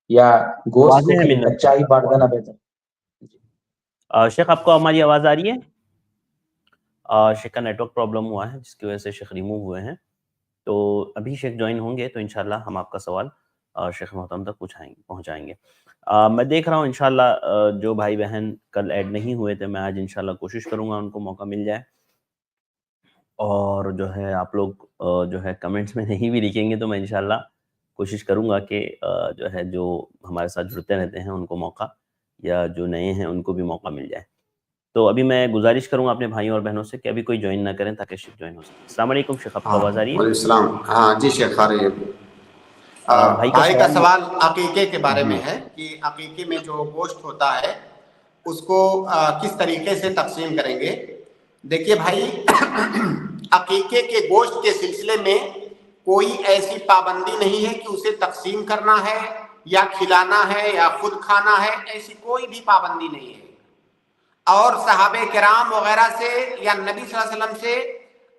یا گوشت کو پھر کچا ہی بانٹ دینا بہتر ہے؟ شیخ آپ کو ہماری آواز آ رہی ہے؟ شیخ کا نیٹ ورک پرابلم ہوا ہے جس کی وجہ سے شیخ ریموو ہوئے ہیں. تو ابھی شیخ جوائن ہوں گے تو انشاءاللہ ہم آپ کا سوال شیخ محترم تک پہنچائیں گے. میں دیکھ رہا ہوں انشاءاللہ جو بھائی بہن کل ایڈ نہیں ہوئے تھے, میں آج انشاءاللہ کوشش کروں گا ان کو موقع مل جائے. اور جو ہے آپ لوگ جو ہے کمنٹس میں نہیں بھی لکھیں گے تو میں انشاءاللہ کوشش کروں گا کہ جو ہے جو ہمارے ساتھ جڑتے رہتے ہیں ان کو موقع, یا جو نئے ہیں ان کو بھی موقع مل جائے. تو ابھی میں گزارش کروں گا اپنے بھائیوں اور بہنوں سے کہ ابھی کوئی جوائن نہ کریں تاکہ شیخ جوائن ہو سکے. السلام علیکم شیخ, آپ کو آواز آ رہی ہے؟ وعلیکم السلام. ہاں جی شیخ آ رہی ہے. بھائی کا سوال عقیقے کے بارے میں ہے کہ عقیقے میں جو گوشت ہوتا ہے اس کو کس طریقے سے تقسیم کریں گے. دیکھیے بھائی, عقیقے کے گوشت کے سلسلے میں کوئی ایسی پابندی نہیں ہے کہ اسے تقسیم کرنا ہے یا کھلانا ہے یا خود کھانا ہے, ایسی کوئی بھی پابندی نہیں ہے. اور صحابہ کرام وغیرہ سے یا نبی صلی اللہ علیہ وسلم سے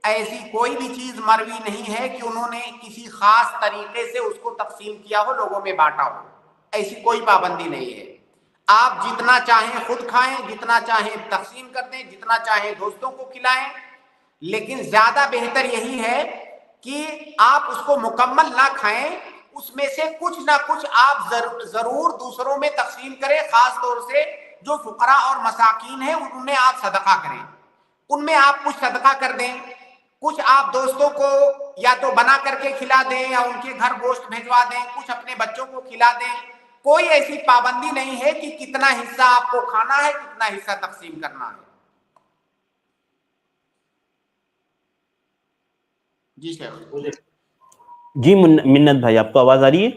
ایسی کوئی بھی چیز مروی نہیں ہے کہ انہوں نے کسی خاص طریقے سے اس کو تقسیم کیا ہو, لوگوں میں بانٹا ہو. ایسی کوئی پابندی نہیں ہے. آپ جتنا چاہیں خود کھائیں, جتنا چاہیں تقسیم کر دیں, جتنا چاہیں دوستوں کو کھلائیں, لیکن زیادہ بہتر یہی ہے کہ آپ اس کو مکمل نہ کھائیں, اس میں سے کچھ نہ کچھ آپ ضرور دوسروں میں تقسیم کریں. خاص طور سے جو فقراء اور مساکین ہیں ان میں آپ صدقہ کریں, ان میں آپ کچھ صدقہ کر دیں, کچھ آپ دوستوں کو یا تو بنا کر کے کھلا دیں یا ان کے گھر گوشت بھیجوا دیں, کچھ اپنے بچوں کو کھلا دیں. کوئی ایسی پابندی نہیں ہے کہ کتنا حصہ آپ کو کھانا ہے, کتنا حصہ تقسیم کرنا ہے. جی شیخ. جی منت بھائی, آپ کو آواز آ رہی ہے؟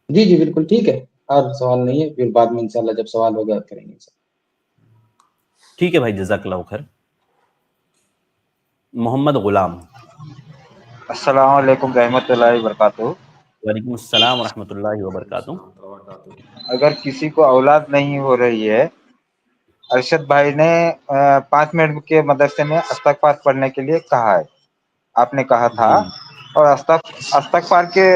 جی جی بالکل ٹھیک ہے, اور سوال نہیں ہے, پھر بعد میں انشاءاللہ جب سوال ہوگا کریں گے. ٹھیک ہے بھائی, جزاک اللہ خیر. محمد غلام. السلام علیکم رحمۃ اللہ وبرکاتہ. وعلیکم السلام ورحمۃ اللہ وبرکاتہ. اگر کسی کو اولاد نہیں ہو رہی ہے, ارشد بھائی نے 5 منٹ کے مدرسے میں استغفار پڑھنے کے لیے کہا ہے, آپ نے کہا تھا, اور استغفار کے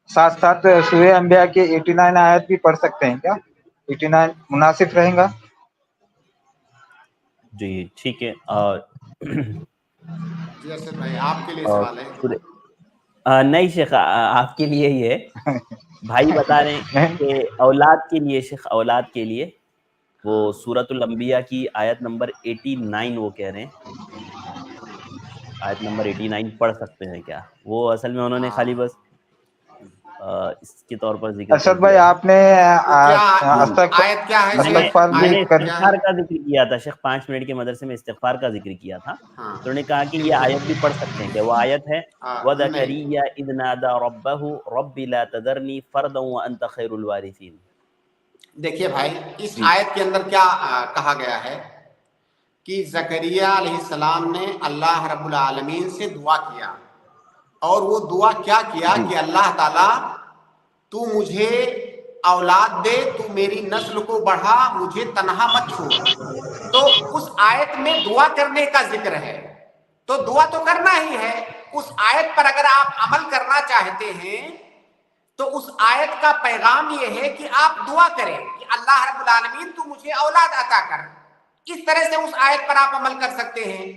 ساتھ ساتھ سورہ انبیاء کے 89 آیت بھی پڑھ سکتے ہیں کیا؟ 89 مناسب رہیں گا؟ جی ٹھیک ہے. جی ارشد بھائی آپ کے لیے سوال ہے. نہیں شیخ, آپ کے لیے ہی ہے. بھائی بتا رہے ہیں کہ اولاد کے لیے, شیخ اولاد کے لیے وہ سورۃ الانبیاء کی آیت نمبر 89 وہ کہہ رہے ہیں. آیت نمبر 89 پڑھ سکتے ہیں کیا؟ وہ اصل میں انہوں نے خالی بس اس کے طور پر ذکر ارشد بھائی آپ نے آیت کیا ہے؟ میں نے استغفار کا ذکر کیا تھا شیخ، 5 منٹ کے مدرسے میں استغفار کا ذکر کیا تھا، تو انہوں نے کہا کہ یہ آیت بھی پڑھ سکتے ہیں کہ وہ آیت ہے وَذَكَرِيَّا إِذْ نَادَى رَبَّهُ رَبِّ لَا تَذَرْنِي فَرْدًا وَأَنْتَ خَيْرُ الْوَارِثِينَ۔ دیکھیے بھائی اس آیت کے اندر کیا کہا گیا ہے کہ زکریا علیہ السلام نے اللہ رب العالمین سے دعا کیا، اور وہ دعا کیا کیا کہ اللہ تعالیٰ تو مجھے اولاد دے، تو میری نسل کو بڑھا، مجھے تنہا مت چھوڑ۔ تو اس آیت میں دعا کرنے کا ذکر ہے، تو دعا تو کرنا ہی ہے۔ اس آیت پر اگر آپ عمل کرنا چاہتے ہیں تو اس آیت کا پیغام یہ ہے کہ آپ دعا کریں کہ اللہ رب العالمین تو مجھے اولاد عطا کر۔ اس طرح سے اس آیت پر آپ عمل کر سکتے ہیں۔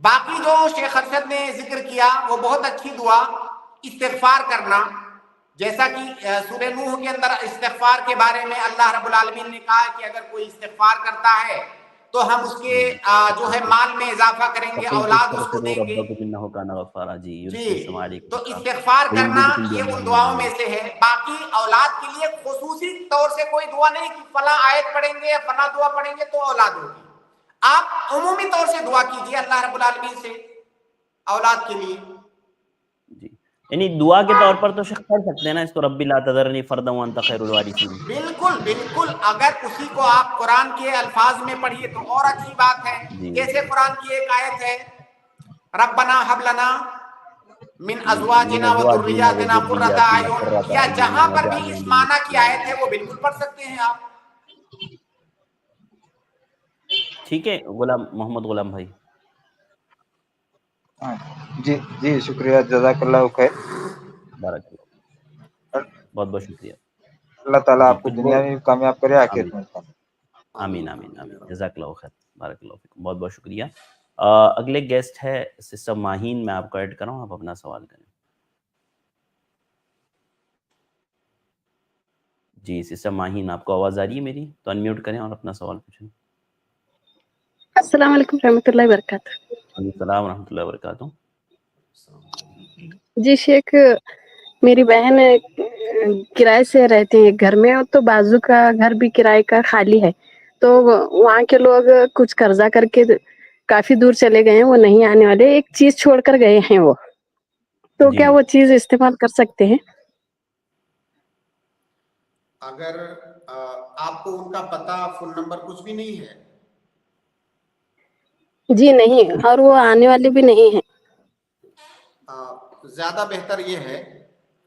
باقی جو شیخ ارشد نے ذکر کیا وہ بہت اچھی دعا، استغفار کرنا، جیسا کہ سورہ نوح کے اندر استغفار کے بارے میں اللہ رب العالمین نے کہا کہ اگر کوئی استغفار کرتا ہے تو ہم اس کے جو ہے مال میں اضافہ کریں گے، اولاد اس کو دیں گے۔ جی، تو استغفار کرنا یہ ان دعاؤں میں سے ہے۔ باقی اولاد کے لیے خصوصی طور سے کوئی دعا نہیں کہ فلاں آیت پڑھیں گے یا فلاں دعا پڑھیں گے تو اولاد ہوگی۔ آپ عمومی طور سے دعا کیجیے اللہ رب العالمین سے اولاد کے لیے۔ جی، یعنی دعا کے طور پر تو شیخ پڑھ سکتے ہیں نا اس کو، رب لا تذرنی فردا وانت خیر الوارثین۔ بالکل بالکل، اگر اسی کو آپ قرآن کے الفاظ میں پڑھیے تو اور اچھی بات ہے۔ جیسے قرآن کی ایک آیت ہے ربنا حب لنا من ازواجنا و ذریاتنا قرۃ اعین، یا جہاں پر بھی اس معنی کی آیت ہے وہ بالکل پڑھ سکتے ہیں آپ۔ ٹھیک ہے غلام محمد غلام بھائی۔ جی جی شکریہ، جزاک اللہ خیر، بارک اللہ، بہت بہت شکریہ۔ اللہ تعالیٰ آپ کو دنیا میں کامیاب کرے، آخرت میں۔ آمین آمین آمین، جزاک اللہ خیر، بارک اللہ فیکم، بہت بہت شکریہ۔ اگلے گیسٹ ہے سسٹر ماہین، میں آپ کو ایڈ کر رہا ہوں، آپ اپنا سوال کریں۔ جی سسٹر ماہین، آپ کو آواز آ رہی ہے میری؟ تو انمیوٹ کریں اور اپنا سوال پوچھیں۔ السلام علیکم رحمۃ اللہ وبرکاتہ۔ وعلیکم السلام ورحمۃ اللہ وبرکاتہ۔ جی شیخ، میری بہن کرائے سے رہتی ہے گھر میں، تو بازو کا گھر بھی کرائے کا خالی ہے، تو وہاں کے لوگ کچھ قرضہ کر کے کافی دور چلے گئے ہیں، وہ نہیں آنے والے، ایک چیز چھوڑ کر گئے ہیں وہ، تو کیا وہ چیز استعمال کر سکتے ہیں؟ اگر آپ کو ان کا پتہ فون نمبر کچھ بھی نہیں ہے؟ جی نہیں، اور وہ آنے والے بھی نہیں ہیں۔ زیادہ بہتر یہ ہے،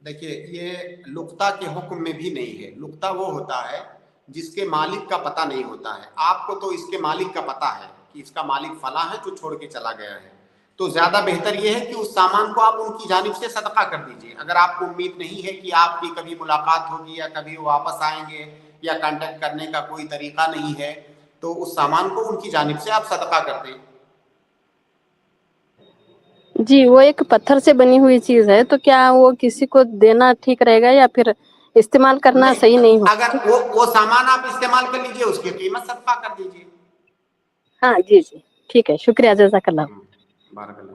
دیکھیے یہ لقطہ کے حکم میں بھی نہیں ہے۔ لقطہ وہ ہوتا ہے جس کے مالک کا پتہ نہیں ہوتا ہے۔ آپ کو تو اس کے مالک کا پتہ ہے کہ اس کا مالک فلاں ہے جو چھوڑ کے چلا گیا ہے، تو زیادہ بہتر یہ ہے کہ اس سامان کو آپ ان کی جانب سے صدقہ کر دیجئے۔ اگر آپ کو امید نہیں ہے کہ آپ کی کبھی ملاقات ہوگی یا کبھی وہ واپس آئیں گے یا کانٹیکٹ کرنے کا کوئی طریقہ نہیں ہے، تو اس سامان کو ان کی جانب سے آپ صدقہ کر دیں۔ جی وہ ایک پتھر سے بنی ہوئی چیز ہے، تو کیا وہ کسی کو دینا ٹھیک رہے گا یا پھر استعمال کرنا صحیح نہیں ہوگا؟ اگر وہ سامان آپ استعمال کر لیجئے، اس کی قیمت صدقہ کر دیجئے۔ ہاں جی جی ٹھیک ہے، شکریہ، جزاک اللہ۔ بارک اللہ۔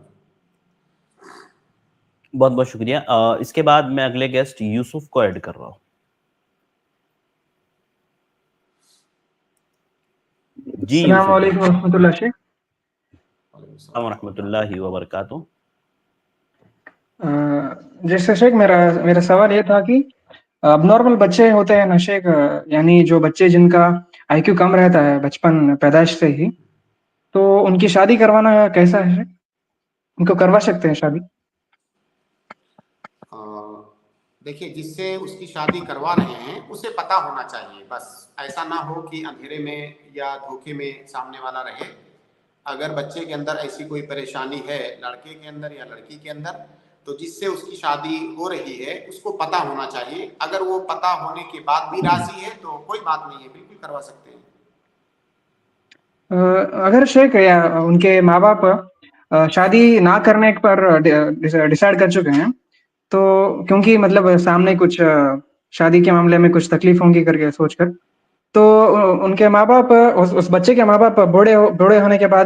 بہت بہت شکریہ۔ اس کے بعد میں اگلے گیسٹ یوسف کو ایڈ کر رہا ہوں۔ جی السلام علیکم ورحمۃ اللہ شیخ۔ السلام ورحمۃ اللہ وبرکاتہ۔ جیسے شیخ میرا سوال یہ تھا کہ اب نارمل بچے ہوتے ہیں نا شیخ، یعنی جو بچے جن کا آئی کیو کم رہتا ہے بچپن پیدائش سے ہی، تو ان کی شادی کروانا کیسا ہے شیخ؟ ان کو کروا سکتے ہیں شادی؟ دیکھیے جس سے اس کی شادی کروا رہے ہیں اسے پتہ ہونا چاہیے، بس ایسا نہ ہو کہ اندھیرے میں یا دھوکے میں سامنے والا رہے۔ اگر بچے کے اندر ایسی کوئی پریشانی ہے، لڑکے کے اندر یا لڑکی کے اندر، تو جس سے اس کی شادی ہو رہی ہے اس کو پتہ ہونا چاہیے۔ اگر وہ پتہ ہونے کے بعد بھی راضی ہے تو کوئی بات نہیں ہے، بالکل کروا سکتے ہیں۔ اگر شیخ یا ان کے ماں باپ شادی نہ کرنے پر ڈیسائیڈ کر چکے ہیں، تو کیونکہ مطلب سامنے کچھ شادی کے معاملے میں کچھ تکلیف ہوں گی کر کے سوچ کر، تو ان کے ماں باپ، اس بچے کے ماں باپ بوڑھے ہونے کے بعد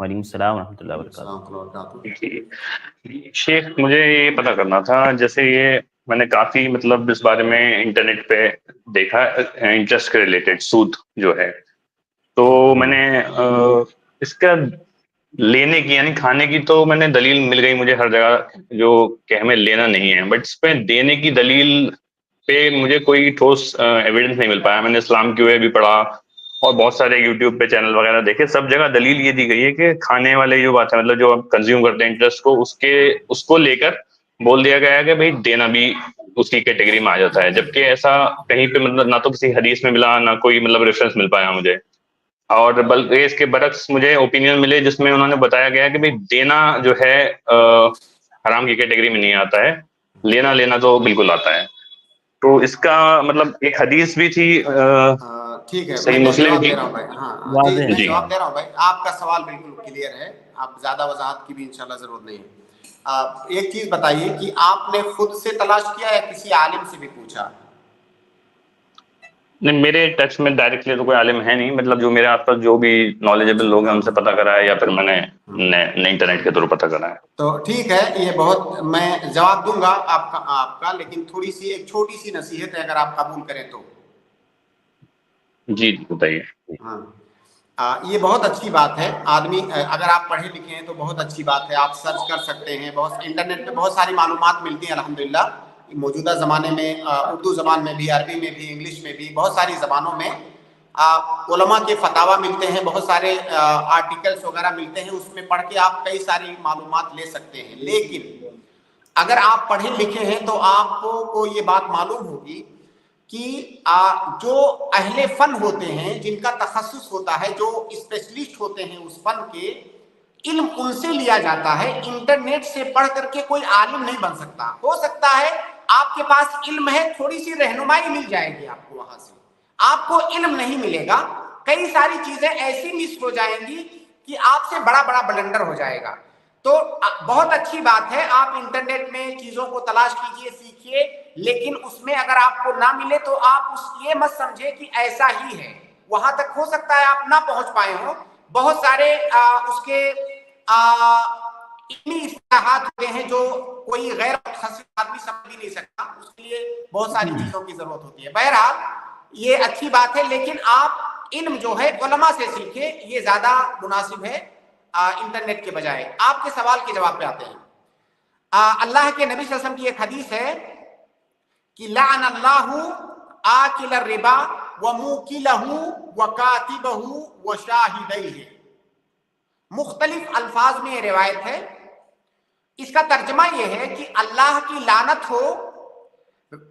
وعلیکم السلام ورحمۃ اللہ وبرکاتہ۔ السلام علیکم ورحمۃ اللہ جی شیخ، مجھے یہ پتہ کرنا تھا، جیسے یہ میں نے کافی مطلب اس بارے میں انٹرنیٹ پہ دیکھا، انٹرسٹ کے ریلیٹڈ سود جو ہے، تو میں نے اس کا لینے کی یعنی کھانے کی تو میں نے دلیل مل گئی مجھے ہر جگہ جو کہ ہمیں لینا نہیں ہے، بٹ اس پہ دینے کی دلیل پہ مجھے کوئی ٹھوس ایویڈنس نہیں مل پایا۔ میں نے اسلام کی وے بھی پڑھا اور بہت سارے یوٹیوب پہ چینل وغیرہ دیکھے، سب جگہ دلیل یہ دی گئی ہے کہ کھانے والے جو بات ہے مطلب جو آپ کنزیوم کرتے ہیں انٹرسٹ کو، اس کو لے کر بول دیا گیا ہے کہ بھائی دینا بھی اس کی کیٹیگری میں آ جاتا ہے، جبکہ ایسا کہیں پہ مطلب نہ تو کسی حدیث میں ملا نہ کوئی مطلب ریفرنس مل پایا مجھے، اور بلکہ اس کے برعکس مجھے اوپینین ملے جس میں انہوں نے بتایا گیا کہ بھائی دینا جو ہے حرام کی کیٹیگری میں نہیں آتا ہے، لینا تو بالکل آتا ہے۔ تو اس کا مطلب ایک حدیث بھی تھی ٹھیک ہے، میں صحیح مسلم جواب کی، دے رہا ہوں بھائی۔ ہاں جی، میں جواب دے رہا ہوں بھائی، آپ کا سوال بالکل کلیئر ہے، آپ زیادہ وضاحت کی بھی انشاءاللہ ضرورت نہیں ہے۔ ایک چیز بتائیے کہ آپ نے خود سے تلاش کیا یا کسی عالم سے بھی پوچھا؟ نہیں، میرے ٹچ میں ڈائریکٹلی تو کوئی عالم ہے نہیں، مطلب جو میرے آس پاس جو بھی نالجبل لوگ ہیں ان سے پتہ کرا ہے یا پھر میں نے انٹرنیٹ کے تھرو پتہ کرا ہے۔ تو ٹھیک ہے، یہ بہت میں جواب دوں گا آپ کا، لیکن تھوڑی سی ایک چھوٹی سی نصیحت ہے اگر آپ قبول کریں تو۔ جی بتائیے۔ ہاں، یہ بہت اچھی بات ہے، آدمی اگر آپ پڑھے لکھے ہیں تو بہت اچھی بات ہے، آپ سرچ کر سکتے ہیں، بہت انٹرنیٹ پہ بہت ساری معلومات ملتی ہیں الحمدللہ موجودہ زمانے میں، اردو زبان میں بھی، عربی میں بھی، انگلش میں بھی، بہت ساری زبانوں میں علماء کے فتاویٰ ملتے ہیں، بہت سارے آرٹیکلس وغیرہ ملتے ہیں، اس میں پڑھ کے آپ کئی ساری معلومات لے سکتے ہیں۔ لیکن اگر آپ پڑھے لکھے ہیں تو آپ کو یہ بات معلوم ہوگی کہ جو اہل فن ہوتے ہیں، جن کا تخصص ہوتا ہے، جو اسپیشلسٹ ہوتے ہیں اس فن کے، علم ان سے لیا جاتا ہے، انٹرنیٹ سے پڑھ کر کے کوئی عالم نہیں بن سکتا۔ ہو سکتا ہے آپ کے پاس علم ہے، تھوڑی سی رہنمائی مل جائے گی آپ کو، وہاں سے آپ کو علم نہیں ملے گا، کئی ساری چیزیں ایسی مس ہو جائیں گی کہ آپ سے بڑا بلنڈر ہو جائے گا۔ تو بہت اچھی بات ہے، آپ انٹرنیٹ میں چیزوں کو تلاش کیجئے، سیکھیے، لیکن اس میں اگر آپ کو نہ ملے تو آپ یہ مت سمجھے کہ ایسا ہی ہے، وہاں تک ہو سکتا ہے آپ نہ پہنچ پائے ہوں۔ بہت سارے اس کے علمی اصطلاحات ہوتے ہیں جو کوئی غیر متخصص آدمی سمجھ بھی نہیں سکتا، اس کے لیے بہت ساری چیزوں کی ضرورت ہوتی ہے۔ بہرحال یہ اچھی بات ہے، لیکن آپ علم جو ہے علماء سے سیکھیں، یہ زیادہ مناسب ہے انٹرنیٹ کے بجائے۔ آپ کے سوال کے جواب پہ آتے ہیں۔ اللہ کے نبی صلی اللہ علیہ وسلم کی ایک حدیث ہے کہ لعن اللہ آکل الربا وموکلہ وکاتبہ وشاہدیہ۔ مختلف الفاظ میں یہ روایت ہے، اس کا ترجمہ یہ ہے کہ اللہ کی لعنت ہو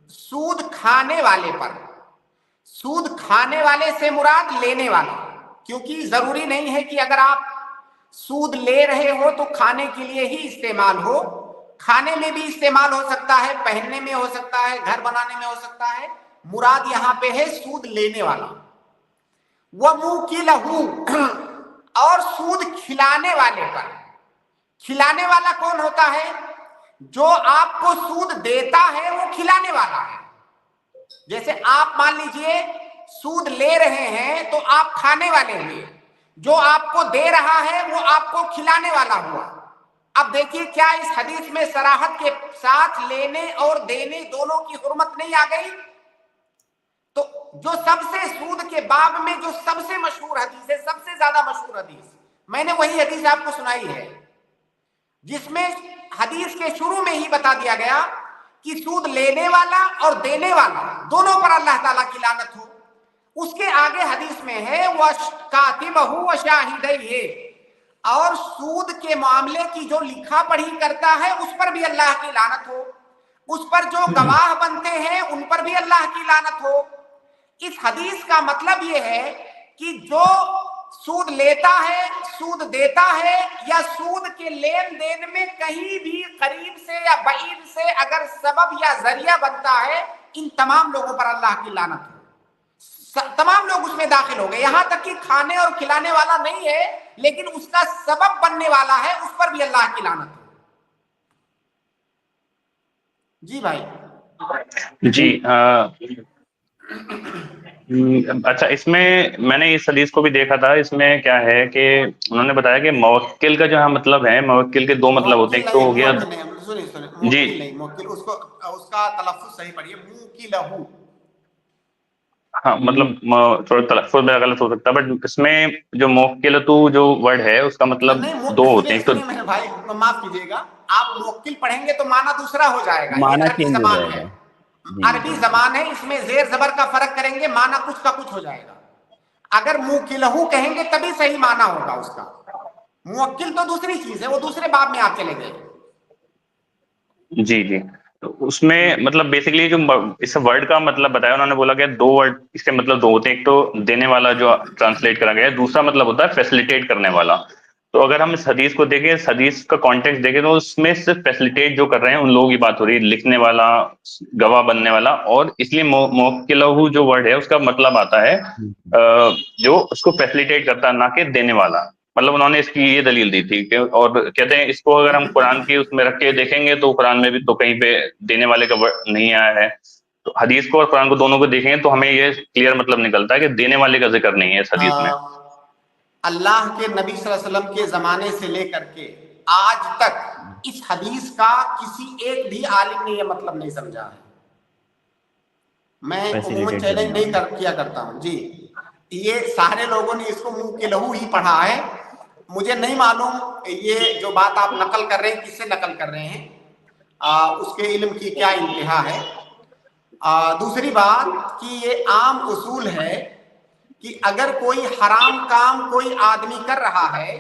سود کھانے والے پر۔ سود کھانے والے سے مراد لینے والا، کیونکہ ضروری نہیں ہے کہ اگر آپ سود لے رہے ہو تو کھانے کے لیے ہی استعمال ہو، کھانے میں بھی استعمال ہو سکتا ہے، پہننے میں ہو سکتا ہے، گھر بنانے میں ہو سکتا ہے، مراد یہاں پہ ہے سود لینے والا۔ وَمُوكِلَهُ، اور سود کھلانے والے پر۔ کھلانے والا کون ہوتا ہے؟ جو آپ کو سود دیتا ہے وہ کھلانے والا ہے۔ جیسے آپ مان لیجئے سود لے رہے ہیں تو آپ کھانے والے ہوئے، جو آپ کو دے رہا ہے وہ آپ کو کھلانے والا ہوا۔ اب دیکھیے کیا اس حدیث میں صراحت کے ساتھ لینے اور دینے دونوں کی حرمت نہیں آ گئی؟ تو جو سب سے سود کے باب میں جو سب سے مشہور حدیث ہے، سب سے زیادہ مشہور حدیث، میں نے وہی حدیث آپ کو سنائی ہے، جس میں حدیث کے شروع میں ہی بتا دیا گیا کہ سود لینے والا اور دینے والا دونوں پر اللہ تعالیٰ کی لعنت ہو۔ اس کے آگے حدیث میں ہے وَكَاتِبَهُ وَشَاهِدَيْهِ، اور سود کے معاملے کی جو لکھا پڑھی کرتا ہے اس پر بھی اللہ کی لعنت ہو، اس پر جو گواہ بنتے ہیں ان پر بھی اللہ کی لعنت ہو۔ اس حدیث کا مطلب یہ ہے کہ جو سود لیتا ہے، سود دیتا ہے، یا سود کے لین دین میں کہیں بھی قریب سے یا بعید سے اگر سبب یا ذریعہ بنتا ہے، ان تمام لوگوں پر اللہ کی لعنت ہو۔ تمام لوگ اس میں داخل ہو گئے، یہاں تک کہ کھانے اور کھلانے والا نہیں ہے لیکن اس کا سبب بننے والا ہے، اس پر بھی اللہ کی لعنت ہو۔ جی بھائی۔ جی اچھا، اس میں میں نے اس حدیث کو بھی دیکھا تھا، اس میں کیا ہے کہ انہوں نے بتایا کہ موکل کا جو ہے مطلب ہے، موکل کے دو مطلب ہوتے ہیں، ایک تو ہو گیا جی موکل اس کا تلفظ صحیح پڑھیے، موکلہ. ہاں، مطلب تھوڑا تلفظ میرا غلط ہو سکتا ہے، بٹ اس میں جو موکلتو جو ورڈ ہے اس کا مطلب دو ہوتے ہیں، ایک تو میرے بھائی معاف کیجیے گا، آپ موکل پڑھیں گے تو معنی دوسرا ہو جائے گا. یہ معنی عربی چینج ہو زبان جائے ہے، گا. عربی زبان ہے، اس میں زیر زبر کا فرق کریں گے معنی کچھ کا کچھ ہو جائے گا. اگر موکلہ کہیں گے تبھی صحیح معنی ہوگا اس کا. موکل تو دوسری چیز ہے، وہ دوسرے باب میں آپ چلے گئے. جی جی، تو اس میں مطلب بیسکلی جو اس ورڈ کا مطلب بتایا انہوں نے، بولا کہ دو ورڈ اس کے مطلب دو ہوتے ہیں، ایک تو دینے والا جو ٹرانسلیٹ کرا گیا ہے، دوسرا مطلب ہوتا ہے فیسلیٹیٹ کرنے والا. تو اگر ہم اس حدیث کو دیکھیں، اس حدیث کا کانٹیکسٹ دیکھیں، تو اس میں صرف فیسلیٹیٹ جو کر رہے ہیں ان لوگوں کی بات ہو رہی ہے، لکھنے والا، گواہ بننے والا. اور اس لیے موکلہ جو ورڈ ہے اس کا مطلب آتا ہے جو اس کو فیسلیٹیٹ کرتا ہے، نہ کہ دینے والا. مطلب انہوں نے اس کی یہ دلیل دی تھی کہ، اور کہتے ہیں اس کو اگر ہم قرآن کی اس میں رکھ کے دیکھیں گے تو قرآن میں بھی تو کہیں پہ دینے والے کا نہیں آیا ہے. تو حدیث کو اور قرآن کو دونوں کو دیکھیں گے تو ہمیں یہ کلیئر مطلب نکلتا ہے کہ دینے والے کا ذکر نہیں ہے اس حدیث میں. اللہ کے نبی صلی اللہ علیہ وسلم کے زمانے سے لے کر کے آج تک اس حدیث کا کسی ایک بھی عالم نے یہ مطلب نہیں سمجھا ہے. میں عموماً چیلنج نہیں کیا کرتا ہوں جی، یہ سارے لوگوں نے اس کو منہ کے لہو ہی پڑھا ہے. مجھے نہیں معلوم یہ جو بات آپ نقل کر رہے ہیں کس سے نقل کر رہے ہیں، اس کے علم کی کیا انتہا ہے. دوسری بات کہ یہ عام اصول ہے کہ اگر کوئی حرام کام کوئی آدمی کر رہا ہے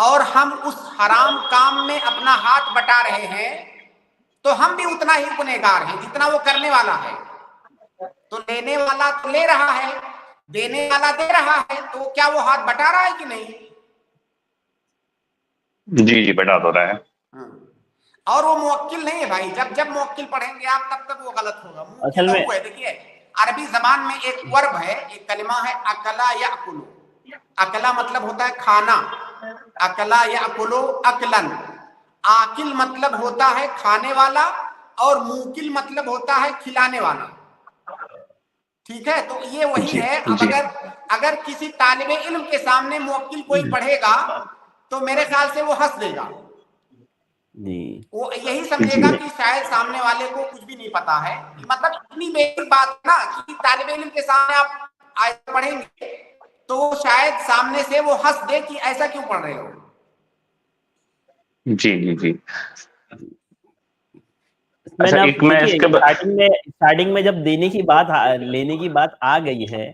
اور ہم اس حرام کام میں اپنا ہاتھ بٹا رہے ہیں تو ہم بھی اتنا ہی گنہگار ہیں جتنا وہ کرنے والا ہے. تو لینے والا تو لے رہا ہے، دینے والا دے رہا ہے، تو کیا وہ ہاتھ بٹا رہا ہے کہ نہیں؟ جی جی، بٹا تو رہا ہے. اور وہ موکل نہیں ہے بھائی، جب موکل پڑھیں گے آپ تب تک وہ غلط ہوگا. اصل میں ہے دیکھیے عربی زبان میں ایک ورب ہے، ایک کلمہ ہے اکلا یاکلو. اکلا مطلب ہوتا ہے کھانا، اکلا یاکلو اکلن. آکل مطلب ہوتا ہے کھانے والا اور موکل مطلب ہوتا ہے کھلانے والا. ٹھیک ہے، تو یہ وہی ہے. اب اگر کسی طالب علم کے سامنے موکل کوئی پڑھے گا تو میرے خیال سے وہ ہنس دے گا. وہ یہی سمجھے گا کہ شاید سامنے والے کو کچھ بھی نہیں پتا ہے. مطلب اتنی بیسک بات نا کہ طالب علم کے سامنے آپ آیت پڑھیں گے تو شاید سامنے سے وہ ہنس دے کہ ایسا کیوں پڑھ رہے ہو. جی جی جی. میں اسٹارٹنگ میں جب دینے کی بات لینے کی بات آ گئی ہے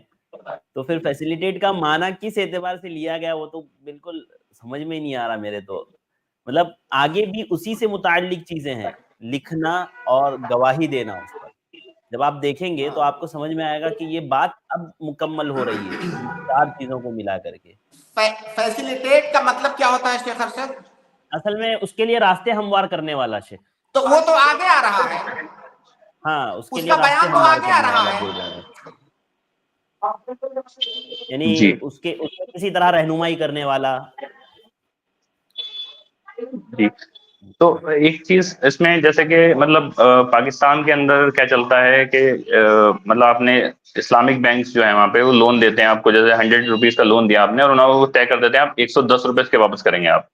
تو پھر فیسیلیٹیٹ کا معنی کس اعتبار سے لیا گیا وہ تو بالکل سمجھ میں نہیں آ رہا میرے. تو مطلب آگے بھی اسی سے متعلق چیزیں ہیں، لکھنا اور گواہی دینا. اس پر جب آپ دیکھیں گے تو آپ کو سمجھ میں آئے گا کہ یہ بات اب مکمل ہو رہی ہے ان چار چیزوں کو ملا کر کے. فیسیلیٹیٹ کا مطلب کیا ہوتا ہے شیخ ارشد؟ اصل میں اس کے لیے راستے ہموار کرنے والا شیخ. تو وہ تو آگے آ رہا ہے. ہاں، اس کے اس لیے کا راستے بیان تو ہموار آگے آ کرنے رہا والا ہے. بھیجا ہے، یعنی اس کے کسی طرح رہنمائی کرنے والا. جی، تو ایک چیز اس میں جیسے کہ مطلب پاکستان کے اندر کیا چلتا ہے کہ مطلب آپ نے اسلامک بینکس جو ہیں وہاں پہ وہ لون دیتے ہیں آپ کو، جیسے 100 روپیز کا لون دیا آپ نے اور انہوں نے وہ طے کر دیتے ہیں آپ 110 روپیز کے واپس کریں گے آپ.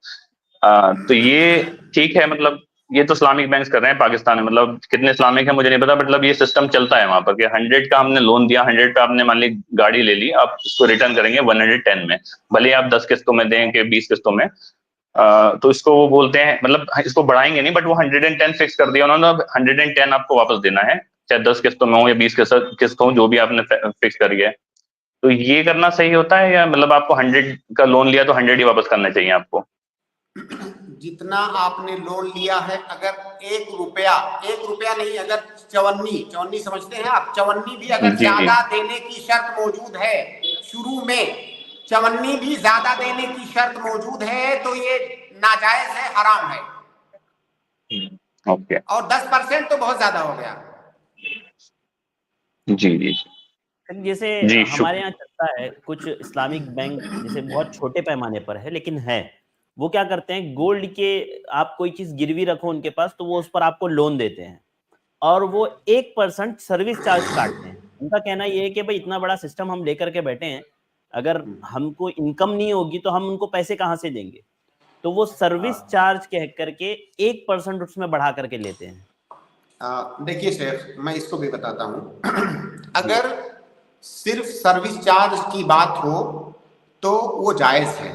تو یہ ٹھیک ہے، مطلب یہ تو اسلامک بینکس کر رہے ہیں پاکستان میں. مطلب کتنے اسلامک ہیں مجھے نہیں پتا، مطلب یہ سسٹم چلتا ہے وہاں پر کہ 100 کا ہم نے لون دیا، 100 پہ آپ نے مان لی گاڑی لے لی، آپ اس کو ریٹرن کریں گے 110 میں، بھلے آپ 10 قسطوں میں دیں کہ 20 قسطوں میں. تو اس کو وہ بولتے ہیں، مطلب اس کو بڑھائیں گے نہیں، بٹ وہ 110 فکس کر دیا انہوں نے. 110 آپ کو واپس دینا ہے، چاہے 10 قسطوں میں ہو یا 20 قسط ہو، جو بھی آپ نے فکس کری ہے. تو یہ کرنا صحیح ہوتا ہے یا مطلب آپ کو 100 کا لون لیا تو 100 ہی واپس کرنا چاہیے آپ کو؟ جتنا آپ نے لون لیا ہے، اگر 1 روپیہ نہیں، اگر 54 سمجھتے ہیں آپ، 54 بھی اگر زیادہ دینے کی شرط موجود ہے شروع میں، 54 بھی زیادہ دینے کی شرط موجود ہے تو یہ ناجائز ہے، حرام ہے. اور 10% تو بہت زیادہ ہو گیا. جی جی. جیسے ہمارے یہاں چلتا ہے کچھ اسلامک بینک جیسے بہت چھوٹے پیمانے پر ہے لیکن ہے، وہ کیا کرتے ہیں گولڈ کے آپ کوئی چیز گروی رکھو ان کے پاس تو وہ اس پر آپ کو لون دیتے ہیں اور وہ 1% سروس چارج کاٹتے ہیں. ان کا کہنا یہ ہے کہ بھائی اتنا بڑا سسٹم ہم لے کر کے بیٹھے ہیں, اگر ہم کو انکم نہیں ہوگی تو ہم ان کو پیسے کہاں سے دیں گے, تو وہ سروس چارج کہہ کر کے 1% اس میں بڑھا کر کے لیتے ہیں. دیکھیے شیخ, میں اس کو بھی بتاتا ہوں. اگر صرف سروس چارج کی بات ہو تو وہ جائز ہے,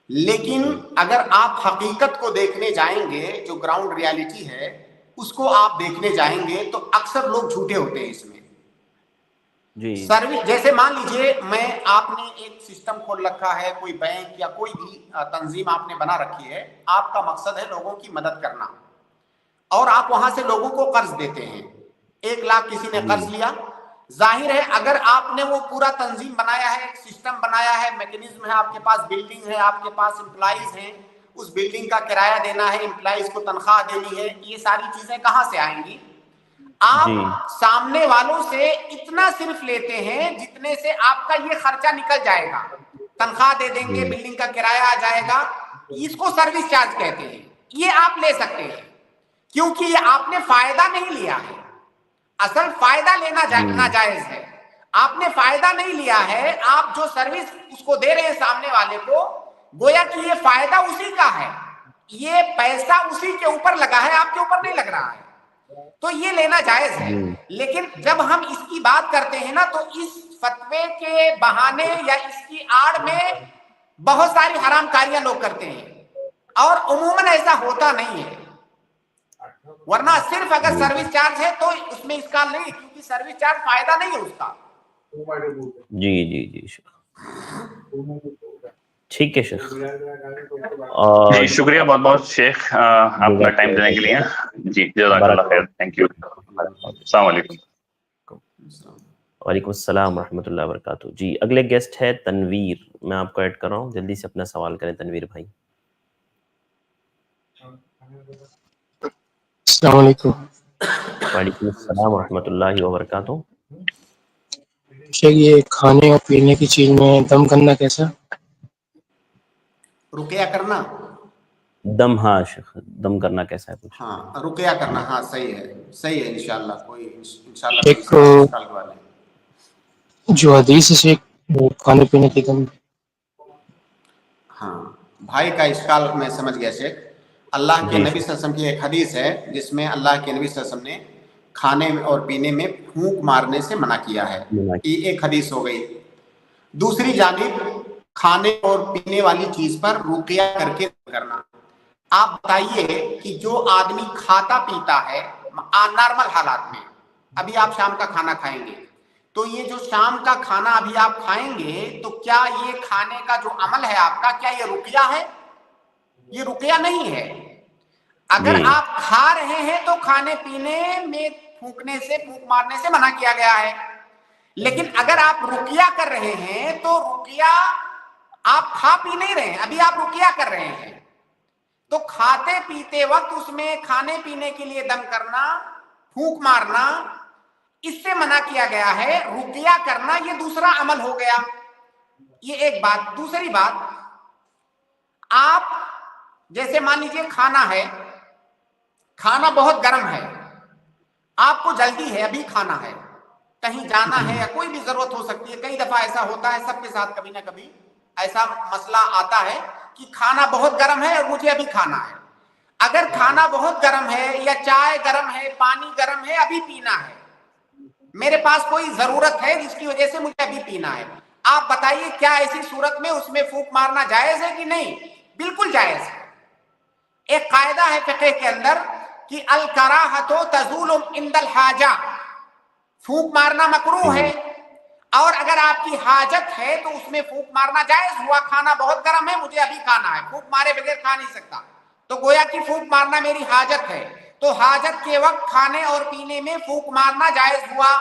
لیکن اگر آپ حقیقت کو دیکھنے جائیں گے, جو گراؤنڈ ریالٹی ہے اس کو آپ دیکھنے جائیں گے, تو اکثر لوگ جھوٹے ہوتے ہیں اس میں. سروس جیسے مان لیجئے آپ نے ایک سسٹم کھول رکھا ہے, کوئی بینک یا کوئی بھی تنظیم آپ نے بنا رکھی ہے, آپ کا مقصد ہے لوگوں کی مدد کرنا, اور آپ وہاں سے لوگوں کو قرض دیتے ہیں. 1 لاکھ کسی نے قرض لیا, ظاہر ہے اگر آپ نے وہ پورا تنظیم بنایا ہے, ایک سسٹم بنایا ہے, میکینزم ہے, آپ کے پاس بلڈنگ ہے, آپ کے پاس امپلائیز ہیں, اس بلڈنگ کا کرایہ دینا ہے, امپلائیز کو تنخواہ دینی ہے, یہ ساری چیزیں کہاں سے آئیں گی؟ آپ سامنے والوں سے اتنا صرف لیتے ہیں جتنے سے آپ کا یہ خرچہ نکل جائے گا, تنخواہ دے دیں گے, بلڈنگ کا کرایہ آ جائے گا, اس کو سروس چارج کہتے ہیں. یہ آپ لے سکتے ہیں کیونکہ یہ آپ نے فائدہ نہیں لیا ہے. اصل فائدہ لینا ناجائز ہے, آپ نے فائدہ نہیں لیا ہے, آپ جو سروس اس کو دے رہے ہیں سامنے والے کو, گویا کہ یہ فائدہ اسی کا ہے, یہ پیسہ اسی کے اوپر لگا ہے, آپ کے اوپر نہیں لگ رہا ہے, تو یہ لینا جائز ہے. لیکن جب ہم اس کی بات کرتے ہیں نا, تو اس فتوے کے بہانے یا اس کی آڑ میں بہت ساری حرام کاریاں لوگ کرتے ہیں, اور عموماً ایسا ہوتا نہیں ہے. ورنہ صرف اگر سروس چارج ہے تو اس میں اس کا نہیں, کیونکہ سروس چارج فائدہ نہیں ہے اس کا. جی ٹھیک ہے شیخ, جی شکریہ بہت بہت شیخ اپنا ٹائم دینے کے لیے. جی جزاک اللہ خیر, تھینک یو, السلام علیکم. وعلیکم السلام ورحمۃ اللہ وبرکاتہ. جی اگلے گیسٹ ہے تنویر, میں آپ کو ایڈ کر رہا ہوں, جلدی سے اپنا سوال کریں تنویر بھائی. السلام علیکم. وعلیکم السلام ورحمۃ اللہ وبرکاتہ. شیخ یہ کھانے اور پینے کی چیز میں دم کرنا کیسا؟ رقیہ کرنا, دم, ہاں شیخ دم کرنا کیسا ہے کچھ؟ ہاں رقیہ کرنا, ہاں صحیح ہے, صحیح ہے انشاءاللہ. کوئی انشاءاللہ کوئی سوال اس کا لگوا لیں. جو حدیث سے کھانے پینے کی دم. ہاں بھائی کا اشکال میں سمجھ گیا شیخ. اللہ کے نبی صلی اللہ علیہ وسلم کی ایک حدیث ہے جس میں اللہ کے نبی صلی اللہ علیہ وسلم نے کھانے اور پینے میں پھونک مارنے سے منع کیا ہے, یہ ایک حدیث ہو گئی. دوسری جانب کھانے اور پینے والی چیز پر رقیہ کر کے کرنا. آپ بتائیے کہ جو آدمی کھاتا پیتا ہے نارمل حالات میں, ابھی آپ شام کا کھانا کھائیں گے, تو یہ جو شام کا کھانا ابھی آپ کھائیں گے, تو کیا یہ کھانے کا جو عمل ہے آپ کا, کیا یہ رقیہ ہے؟ یہ رقیہ نہیں ہے. اگر آپ کھا رہے ہیں تو کھانے پینے میں پھونکنے سے, پھونک مارنے سے منع کیا گیا ہے. لیکن اگر آپ رقیہ کر رہے ہیں تو رقیہ آپ کھا پی نہیں رہے ہیں, ابھی آپ رقیہ کر رہے ہیں, تو کھاتے پیتے وقت اس میں کھانے پینے کے لیے دم کرنا, پھونک مارنا, اس سے منع کیا گیا ہے. رقیہ کرنا یہ دوسرا عمل ہو گیا. یہ ایک بات. دوسری بات, آپ جیسے مان لیجئے کھانا ہے, کھانا بہت گرم ہے, آپ کو جلدی ہے, ابھی کھانا ہے, کہیں جانا ہے یا کوئی بھی ضرورت ہو سکتی ہے. کئی دفعہ ایسا ہوتا ہے سب کے ساتھ, کبھی نہ کبھی ایسا مسئلہ آتا ہے کہ کھانا بہت گرم ہے اور مجھے ابھی کھانا ہے. اگر کھانا بہت گرم ہے یا چائے گرم ہے, پانی گرم ہے, ابھی پینا ہے, میرے پاس کوئی ضرورت ہے جس کی وجہ سے مجھے ابھی پینا ہے, آپ بتائیے کیا ایسی صورت میں اس میں پھونک مارنا جائز ہے کہ نہیں؟ بالکل جائز ہے. ایک قاعدہ ہے فقہ کے اندر کہ الکراہۃ تزول عند الحاجہ, پھونک مارنا مکروہ ہے, اور اگر آپ کی حاجت ہے تو اس میں پھونک مارنا جائز ہوا. کھانا بہت گرم ہے, مجھے ابھی کھانا ہے, پھونک مارے بغیر کھا نہیں سکتا, تو گویا کہ پھونک مارنا میری حاجت ہے, تو حاجت کے وقت کھانے اور پینے میں پھونک مارنا جائز ہوا.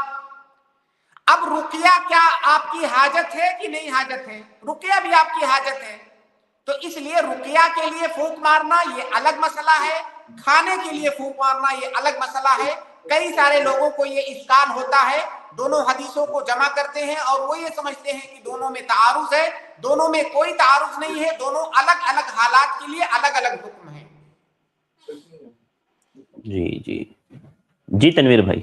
اب رقیہ کیا آپ کی حاجت ہے کہ نہیں حاجت ہے؟ رقیہ بھی آپ کی حاجت ہے, تو اس لیے رقیہ کے لیے پھونک مارنا یہ الگ مسئلہ ہے, کھانے کے لیے پھونک مارنا یہ الگ مسئلہ ہے. کئی سارے لوگوں کو یہ اشکال ہوتا ہے, دونوں حدیثوں کو جمع کرتے ہیں اور وہ یہ سمجھتے ہیں کہ دونوں میں تعارض ہے. دونوں میں کوئی تعارض نہیں ہے, دونوں الگ الگ حالات کے لیے الگ الگ حکم ہیں. جی تنویر بھائی.